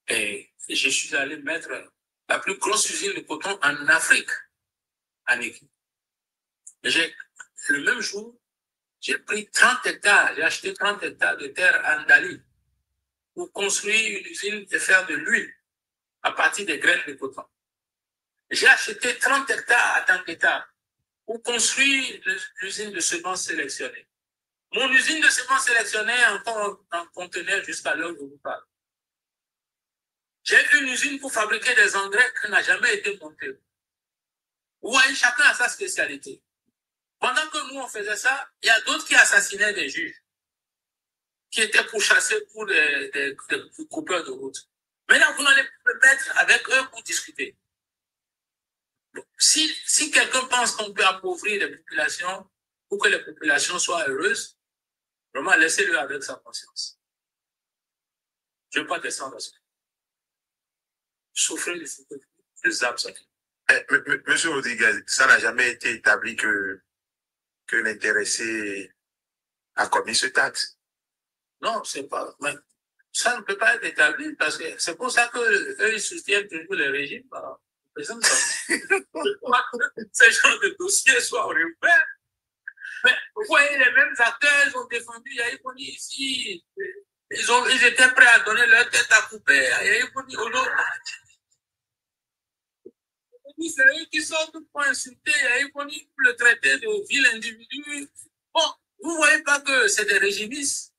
S1: Et je suis allé mettre la plus grosse usine de coton en Afrique à Niki. Le même jour, j'ai pris 30 hectares, j'ai acheté 30 hectares de terre à Ndali pour construire une usine et faire de l'huile à partir des graines de coton. J'ai acheté 30 hectares à Tangueta pour construire l'usine de semences sélectionnées. Mon usine de semences sélectionnées est encore en conteneur jusqu'à l'heure où je vous parle. J'ai une usine pour fabriquer des engrais qui n'a jamais été montée. Vous voyez, chacun a sa spécialité. Pendant que nous, on faisait ça, il y a d'autres qui assassinaient des juges, qui étaient pourchassés pour des coupeurs de route. Maintenant, vous n'allez pas me mettre avec eux pour discuter. Si quelqu'un pense qu'on peut appauvrir les populations pour que les populations soient heureuses, vraiment, laissez-le avec sa conscience. Je ne veux pas descendre à ce. Souffrir de ce plus absolu.
S2: Monsieur Rodriguez, ça n'a jamais été établi que l'intéressé a commis ce taxe.
S1: Non, c'est pas. Mais ça ne peut pas être établi parce que c'est pour ça qu'eux, ils soutiennent toujours les régimes. Ce genre de dossier soit réouvert. Mais vous voyez, les mêmes acteurs, ils ont défendu Yaïkoni ici. Ils étaient prêts à donner leur tête à couper à Yaïkoni au nom. C'est eux qui sortent pour insulter Yaïkoni pour le traiter de vil individu. Bon, vous ne voyez pas que c'est des régimistes.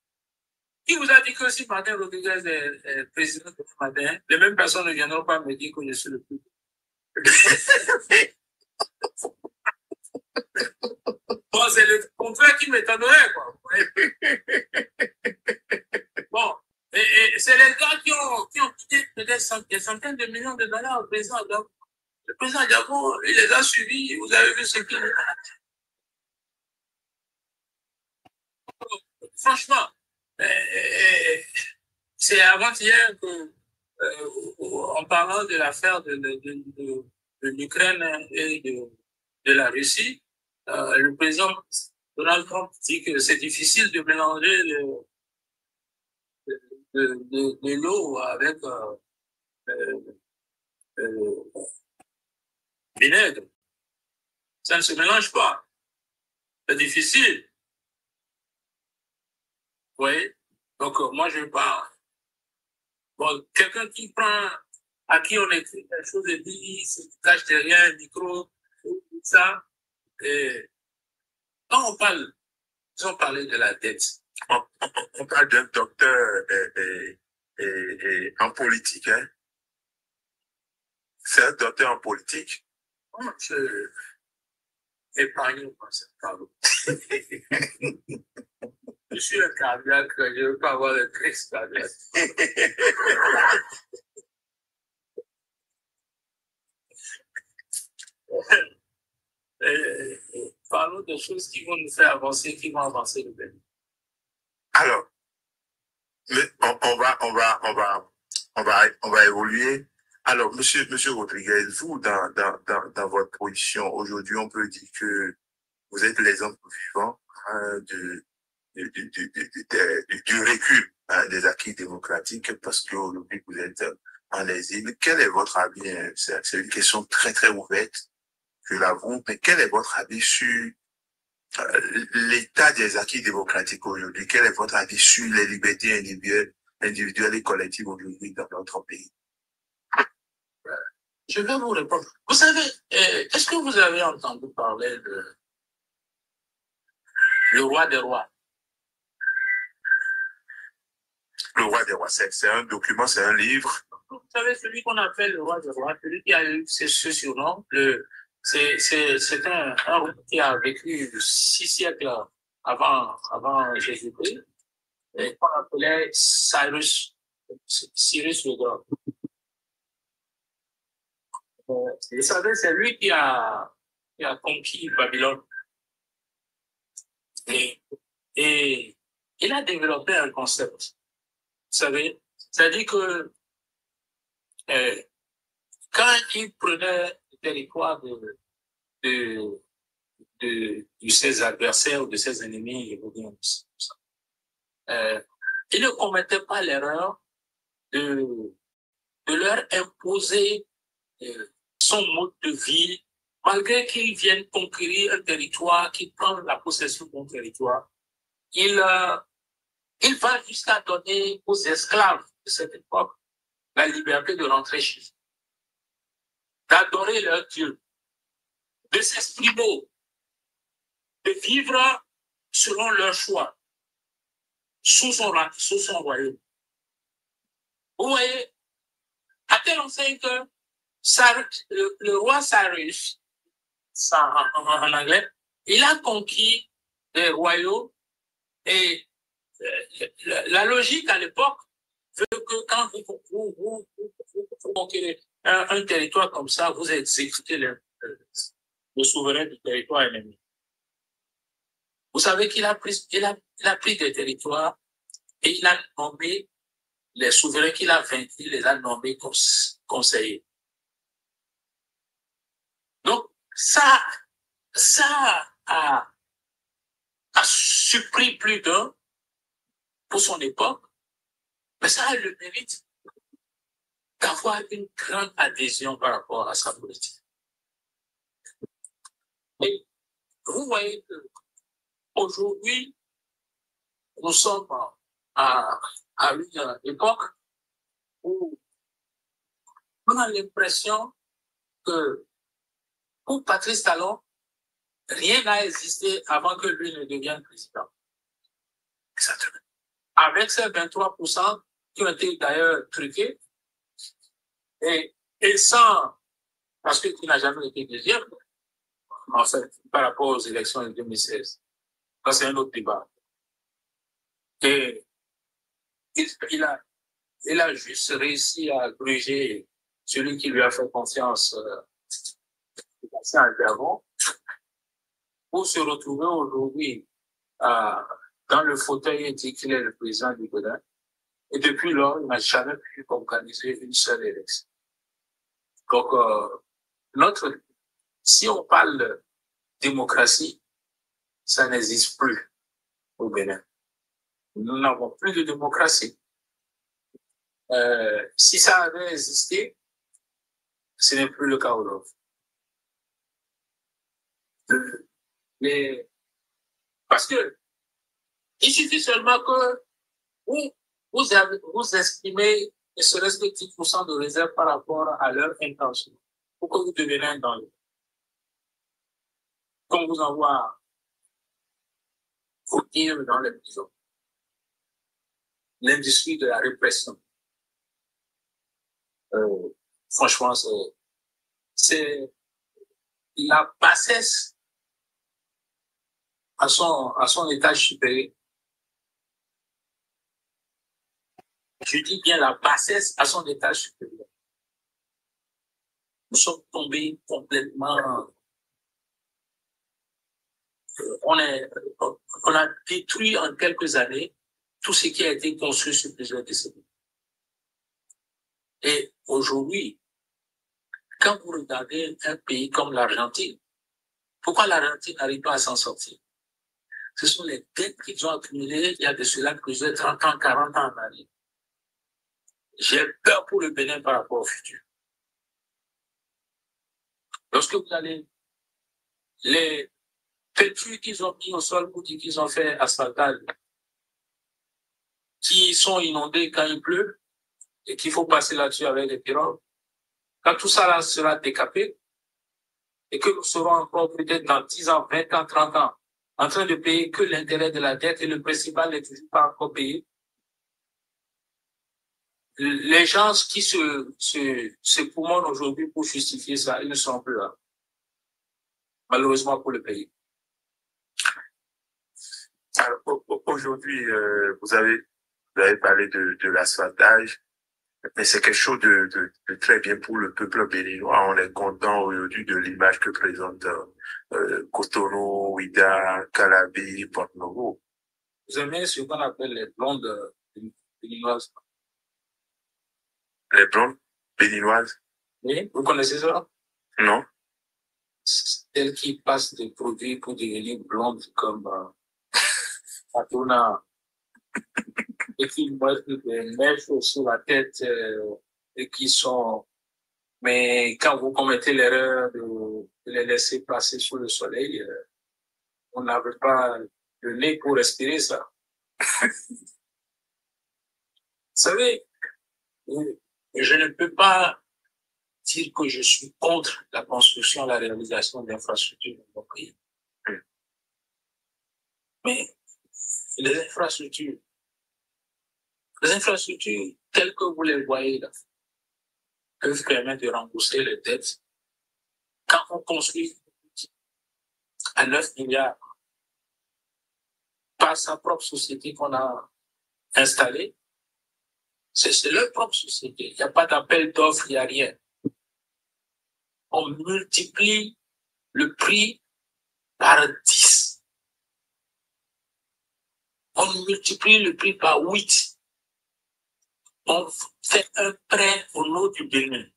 S1: Qui vous a dit que si Martin Rodriguez est président de ce matin, les mêmes personnes ne viendront pas me dire que je suis le plus. Bon, c'est le contraire qui m'étonnerait, quoi. Bon, et c'est les gars qui ont coûté des centaines de millions de dollars au président Diabo. Le président Diabo, il les a suivis, vous avez vu ce qu'il a. Franchement, c'est avant-hier que, en parlant de l'affaire de l'Ukraine et de la Russie, le président Donald Trump dit que c'est difficile de mélanger de l'eau avec vinaigre. Ça ne se mélange pas. C'est difficile. Vous voyez? Donc, moi, je parle. Bon, quelqu'un qui prend, à qui on écrit quelque chose et dit, il se cache derrière un micro, tout ça. Et quand on parle, ils ont parlé de la dette.
S2: On parle d'un docteur en politique, hein? C'est un docteur en politique.
S1: Oh, je épargne moi, ça parle. Je suis un cardiaque, je ne veux pas avoir de crise cardiaque. Parlons de choses qui vont nous faire avancer, qui vont avancer le pays.
S2: Alors, on va évoluer. Alors, monsieur Rodriguez, vous, dans votre position, aujourd'hui, on peut dire que vous êtes l'exemple vivant du recul des acquis démocratiques parce qu'aujourd'hui, vous êtes en exil. Quel est votre avis? C'est une question très, très ouverte, je l'avoue, mais quel est votre avis sur l'état des acquis démocratiques aujourd'hui? Quel est votre avis sur les libertés individuelles et collectives aujourd'hui dans notre pays?
S1: Je vais vous répondre. Vous savez, est-ce que vous avez entendu parler de le roi des rois?
S2: Le roi des rois, c'est un document, c'est un livre.
S1: Vous savez, celui qu'on appelle le roi des rois, celui qui a eu ce surnom, c'est un roi qui a vécu 6 siècles avant Jésus-Christ, et qu'on appelait Cyrus le Grand. Vous savez, c'est lui qui a conquis Babylone. Et il a développé un concept. Vous savez, c'est-à-dire que quand il prenait le territoire de ses adversaires ou de ses ennemis, je veux dire, il ne commettait pas l'erreur de leur imposer son mode de vie, malgré qu'ils viennent conquérir un territoire, qu'ils prennent la possession d'un territoire. Il va jusqu'à donner aux esclaves de cette époque la liberté de rentrer chez eux, d'adorer leur Dieu, de s'exprimer, de vivre selon leur choix, sous son royaume. Vous voyez, à tel enseigne que le roi Cyrus, en anglais, il a conquis des royaumes et la logique à l'époque veut que quand vous conquérez un territoire comme ça, vous exécutez le souverain du territoire ennemi. Vous savez qu'il a pris des territoires et il a nommé les souverains qu'il a vaincus, il les a nommés conseillers. Donc, ça a surpris plus d'un pour son époque, mais ça a le mérite d'avoir une grande adhésion par rapport à sa politique. Et vous voyez qu'aujourd'hui, nous sommes à une époque où on a l'impression que pour Patrice Talon, rien n'a existé avant que lui ne devienne président. Exactement. Avec ces 23% qui ont été d'ailleurs truqués, et sans, parce qu'il n'a jamais été deuxième, en fait, par rapport aux élections de 2016. Ça, c'est un autre débat. Et il a juste réussi à gruger celui qui lui a fait confiance avant, pour se retrouver aujourd'hui dans le fauteuil et dire qu'il est le président du Bénin. Et depuis lors, il n'a jamais pu organiser une seule élection. Donc, si on parle de démocratie, ça n'existe plus au Bénin. Nous n'avons plus de démocratie. Si ça avait existé, ce n'est plus le cas aujourd'hui. Mais parce que il suffit seulement que vous exprimez ne serait-ce que 10% de réserve par rapport à leur intention pour que vous deveniez un danger. Qu'on vous envoie foutir dans les prisons. L'industrie de la répression. Franchement, c'est la bassesse à son étage supérieur. Je dis bien la bassesse à son étage supérieur. Nous sommes tombés complètement. On a détruit en quelques années tout ce qui a été construit sur plusieurs décennies. Et aujourd'hui, quand vous regardez un pays comme l'Argentine, pourquoi l'Argentine n'arrive pas à s'en sortir? Ce sont les dettes qu'ils ont accumulées il y a de cela plusieurs 30 ans, 40 ans en arrière. J'ai peur pour le Bénin par rapport au futur. Lorsque vous allez, les peintures qu'ils ont mis au sol pour dire qu'ils ont fait asphaltage, qui sont inondées quand il pleut, et qu'il faut passer là-dessus avec les pirogues, quand tout ça là sera décapé, et que nous serons encore peut-être dans 10 ans, 20 ans, 30 ans, en train de payer que l'intérêt de la dette et le principal n'est toujours pas encore payé, les gens qui se poumonnent aujourd'hui pour justifier ça, ils ne sont plus là. Malheureusement pour le pays.
S2: Alors, aujourd'hui, vous avez parlé de l'asphaltage, mais c'est quelque chose de très bien pour le peuple béninois. On est content aujourd'hui de l'image que présente Cotonou, Ouidah, Calabi, Porto-Novo.
S1: Vous aimez ce qu'on appelle les blondes béninoises?
S2: Les blondes béninoises?
S1: Oui, vous connaissez ça?
S2: Non.
S1: Celles qui passent des produits pour devenir blondes comme Fatuna, et qui mettent des mèches sur la tête et qui sont... Mais quand vous commettez l'erreur de les laisser passer sous le soleil, on n'avait pas le nez pour respirer ça. Vous savez, je ne peux pas dire que je suis contre la construction, la réalisation d'infrastructures dans mon pays. Mais les infrastructures telles que vous les voyez là, peuvent permettre de rembourser les dettes. Quand on construit à 9 milliards par sa propre société qu'on a installée, c'est leur propre société. Il n'y a pas d'appel d'offres, il n'y a rien. On multiplie le prix par 10. On multiplie le prix par 8. On fait un prêt au nom du Bénin.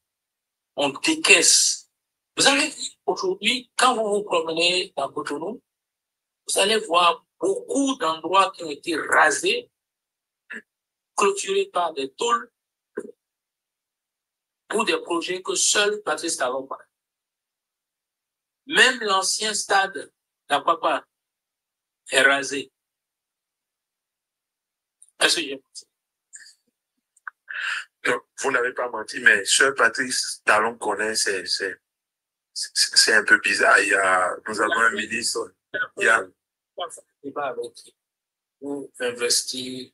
S1: On décaisse. Vous avez vu, aujourd'hui, quand vous vous promenez dans Cotonou, vous allez voir beaucoup d'endroits qui ont été rasés, clôturés par des tôles, pour des projets que seul Patrice Talon parle. Même l'ancien stade d'Apapa est rasé. Est-ce que j'ai menti?
S2: Non, vous n'avez pas menti, mais seul Patrice Talon connaît, c'est un peu bizarre. Nous avons un ministre.
S1: Débat avec qui pour investir.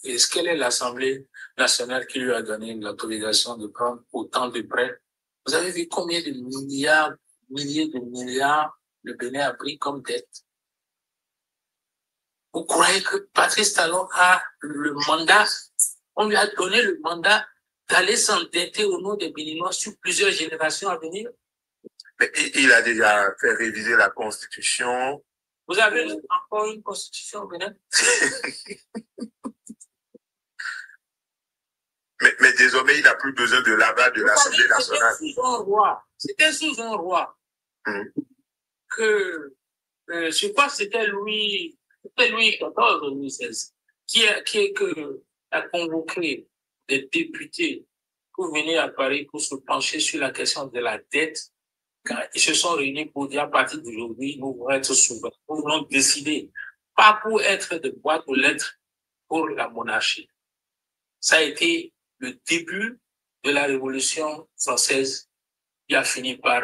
S1: Quelle est l'Assemblée nationale qui lui a donné l'autorisation de prendre autant de prêts? Vous avez vu combien de milliards, milliers de milliards le Bénin a pris comme dette? Vous croyez que Patrice Talon a le mandat, on lui a donné le mandat d'aller s'endetter au nom des Béninois sur plusieurs générations à venir?
S2: Mais il a déjà fait réviser la Constitution.
S1: Vous avez encore une Constitution au Bénin?
S2: mais désormais, il n'a plus besoin de l'aval de l'Assemblée nationale.
S1: C'était sous un roi. Que, je crois que c'était Louis XIV ou Louis XVI, qui a convoqué des députés pour venir à Paris pour se pencher sur la question de la dette. Quand ils se sont réunis pour dire à partir d'aujourd'hui, nous voulons être souverains. Nous voulons décider, pas pour être de boîte aux lettres pour la monarchie. Ça a été le début de la Révolution française qui a fini par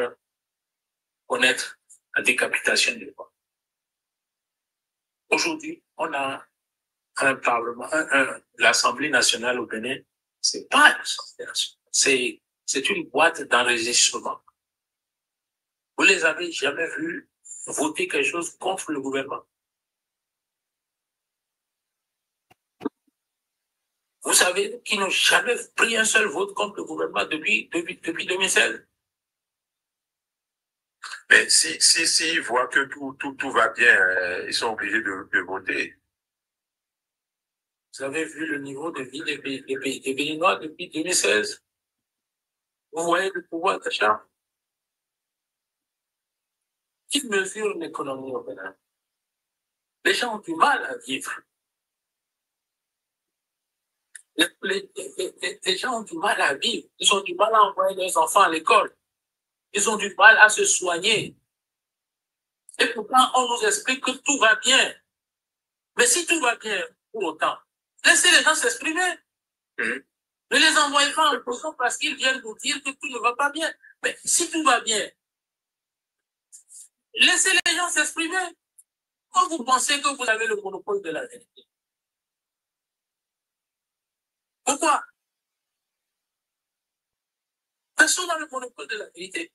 S1: connaître la décapitation du roi. Aujourd'hui, on a un parlement, l'Assemblée nationale au Bénin, c'est pas l'Assemblée nationale, c'est une boîte d'enregistrement. Vous les avez jamais vus voter quelque chose contre le gouvernement? Vous savez qu'ils n'ont jamais pris un seul vote contre le gouvernement depuis 2016.
S2: Mais si voient que tout va bien, ils sont obligés de voter.
S1: Vous avez vu le niveau de vie des Béninois depuis 2016. Vous voyez le pouvoir d'achat. Qui mesure l'économie au Bénin? Les gens ont du mal à vivre. Les gens ont du mal à vivre. Ils ont du mal à envoyer leurs enfants à l'école. Ils ont du mal à se soigner. Et pourtant, on nous explique que tout va bien. Mais si tout va bien, pour autant, laissez les gens s'exprimer. Ne les envoyez pas en prison parce qu'ils viennent vous dire que tout ne va pas bien. Mais si tout va bien, laissez les gens s'exprimer. Quand vous pensez que vous avez le monopole de la vérité. Pourquoi? Personne n'a le monopole de la vérité.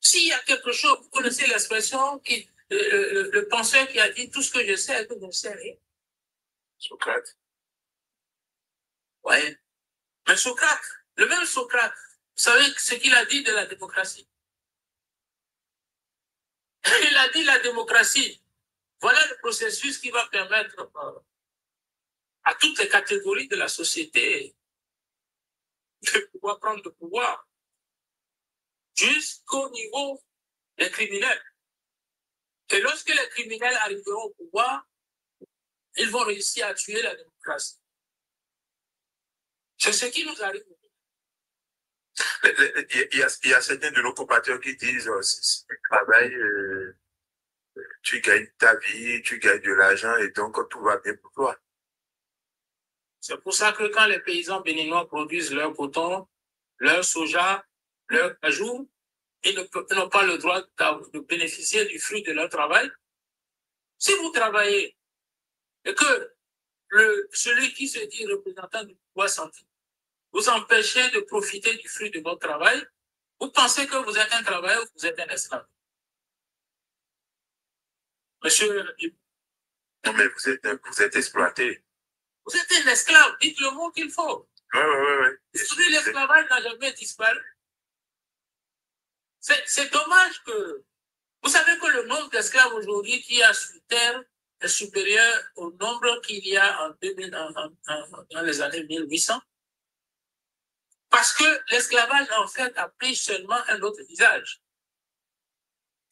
S1: S'il y a quelque chose, vous connaissez l'expression qui, le penseur qui a dit tout ce que je sais, que je ne sais rien.
S2: Socrate.
S1: Ouais. Mais Socrate, le même Socrate, vous savez ce qu'il a dit de la démocratie? Il a dit la démocratie. Voilà le processus qui va permettre à toutes les catégories de la société de pouvoir prendre le pouvoir jusqu'au niveau des criminels. Et lorsque les criminels arriveront au pouvoir, ils vont réussir à tuer la démocratie. C'est ce qui nous arrive.
S2: Il y a certains de nos compatriotes qui disent si tu travailles, tu gagnes ta vie, tu gagnes de l'argent et donc tout va bien pour toi.
S1: C'est pour ça que quand les paysans béninois produisent leur coton, leur soja, leur cajou, ils n'ont pas le droit de bénéficier du fruit de leur travail. Si vous travaillez et que celui qui se dit représentant du pouvoir santé vous empêchez de profiter du fruit de votre travail, vous pensez que vous êtes un travailleur ou vous êtes un esclave. Monsieur,
S2: non, mais vous êtes exploité.
S1: Vous êtes un esclave, dites le mot qu'il faut.
S2: Oui.
S1: L'esclavage n'a jamais disparu. C'est dommage que... Vous savez que le nombre d'esclaves aujourd'hui qu'il y a sur Terre est supérieur au nombre qu'il y a dans les années 1800. Parce que l'esclavage, en fait, a pris seulement un autre visage.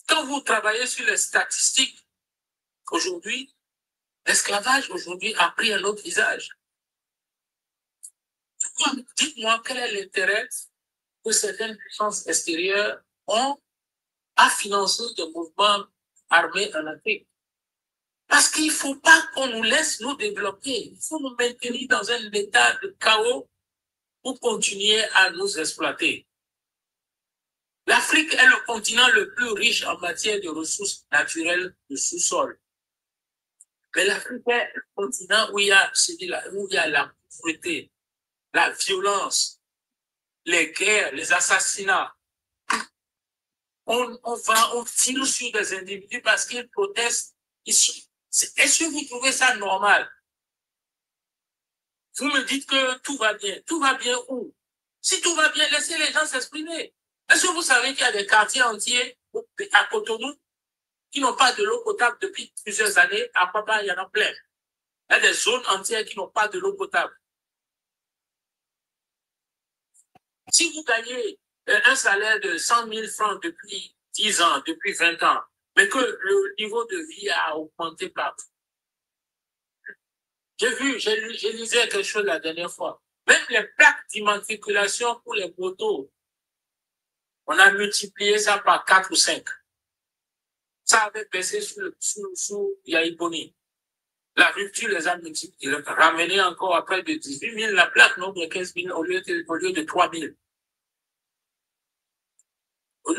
S1: Quand vous travaillez sur les statistiques, aujourd'hui, l'esclavage, aujourd'hui, a pris un autre visage. Dites-moi quel est l'intérêt que certaines puissances extérieures ont à financer des mouvements armés en Afrique. Parce qu'il ne faut pas qu'on nous laisse nous développer. Il faut nous maintenir dans un état de chaos pour continuer à nous exploiter. L'Afrique est le continent le plus riche en matière de ressources naturelles de sous-sol. Mais l'Afrique est le continent où il y a la pauvreté, la violence, les guerres, les assassinats. On tire sur des individus parce qu'ils protestent. Est-ce que vous trouvez ça normal? Vous me dites que tout va bien. Tout va bien où? Si tout va bien, laissez les gens s'exprimer. Est-ce que vous savez qu'il y a des quartiers entiers à Cotonou qui n'ont pas de l'eau potable depuis plusieurs années? À Papa, il y en a plein. Il y a des zones entières qui n'ont pas de l'eau potable. Si vous gagnez un salaire de 100 000 francs depuis 10 ans, depuis 20 ans, mais que le niveau de vie a augmenté partout. Je lisais quelque chose la dernière fois. Même les plaques d'immatriculation pour les motos, on a multiplié ça par 4 ou 5. Ça avait baissé sous Yaïboni. La rupture les a multipliés, ramené encore à près de 18 000 la plaque, non, de 15 000 au lieu de 3 000.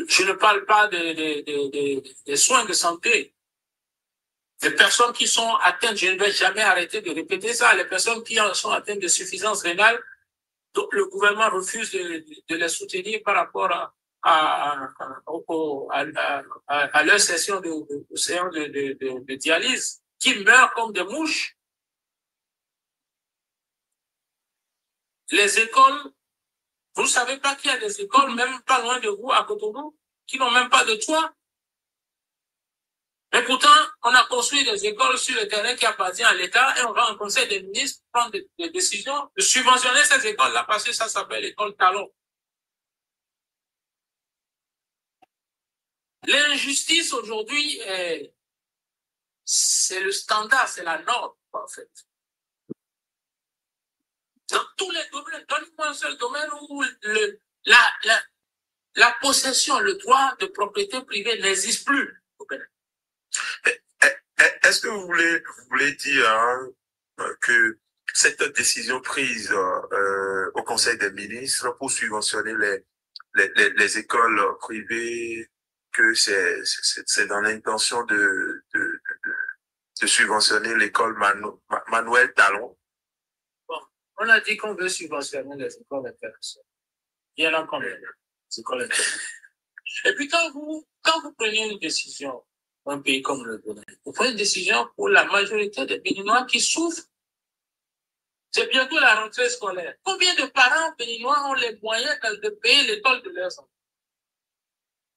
S1: Je ne parle pas des soins de santé. Les personnes qui sont atteintes, je ne vais jamais arrêter de répéter ça, les personnes qui sont atteintes de suffisance rénale, donc le gouvernement refuse de les soutenir par rapport à leur session de dialyse, qui meurent comme des mouches. Les écoles, vous ne savez pas qu'il y a des écoles, même pas loin de vous, à Cotonou, qui n'ont même pas de toit. Mais pourtant, on a construit des écoles sur le terrain qui appartient à l'État et on va en conseil des ministres prendre des décisions de subventionner ces écoles-là parce que ça s'appelle l'école talon. L'injustice aujourd'hui, c'est le standard, c'est la norme, en fait. Dans tous les domaines, donne-moi un seul domaine où la possession, le droit de propriété privée n'existe plus.
S2: Est-ce que vous voulez dire que cette décision prise au Conseil des ministres pour subventionner les écoles privées, que c'est dans l'intention de subventionner l'école Manuel Talon?
S1: Bon, on a dit qu'on veut subventionner les écoles internationales. Il y en a combien les écoles internationales? Et puis quand vous prenez une décision, un pays comme le Bénin, vous prenez une décision pour la majorité des Béninois qui souffrent. C'est bientôt la rentrée scolaire. Combien de parents béninois ont les moyens de payer l'école de leurs enfants?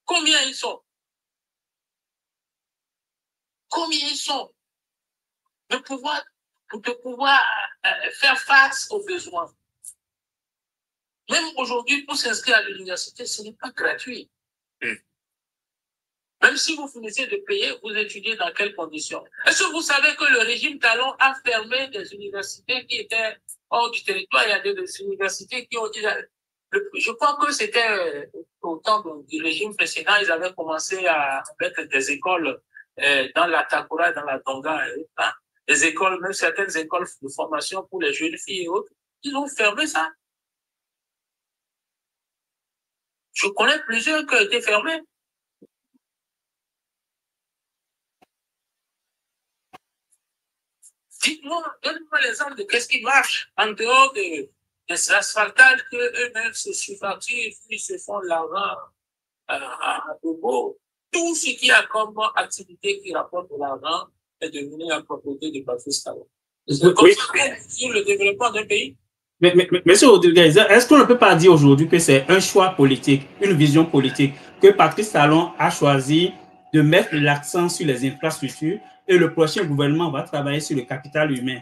S1: Combien ils sont? Combien ils sont? De pouvoir faire face aux besoins. Même aujourd'hui, pour s'inscrire à l'université, ce n'est pas gratuit. Même si vous finissez de payer, vous étudiez dans quelles conditions? Est-ce que vous savez que le régime Talon a fermé des universités qui étaient hors du territoire? Il y a des universités qui ont dit... Je crois que c'était au temps du régime précédent, ils avaient commencé à mettre des écoles dans la Takura, dans la Tonga, des écoles, même certaines écoles de formation pour les jeunes filles et autres. Ils ont fermé ça. Je connais plusieurs qui ont été fermés. Dites-moi, donnez-moi l'exemple de qu'est-ce qui marche en dehors des asphaltages qu'eux-mêmes se subventifient, ils se font l'argent à Togo. Tout ce qui a comme activité qui rapporte de l'argent est devenu la propriété du Patrice Talon. C'est comme ça sur le développement d'un pays.
S3: Mais Monsieur Rodriguez, est-ce qu'on ne peut pas dire aujourd'hui que c'est un choix politique, une vision politique, que Patrice Talon a choisi de mettre l'accent sur les infrastructures et le prochain gouvernement va travailler sur le capital humain?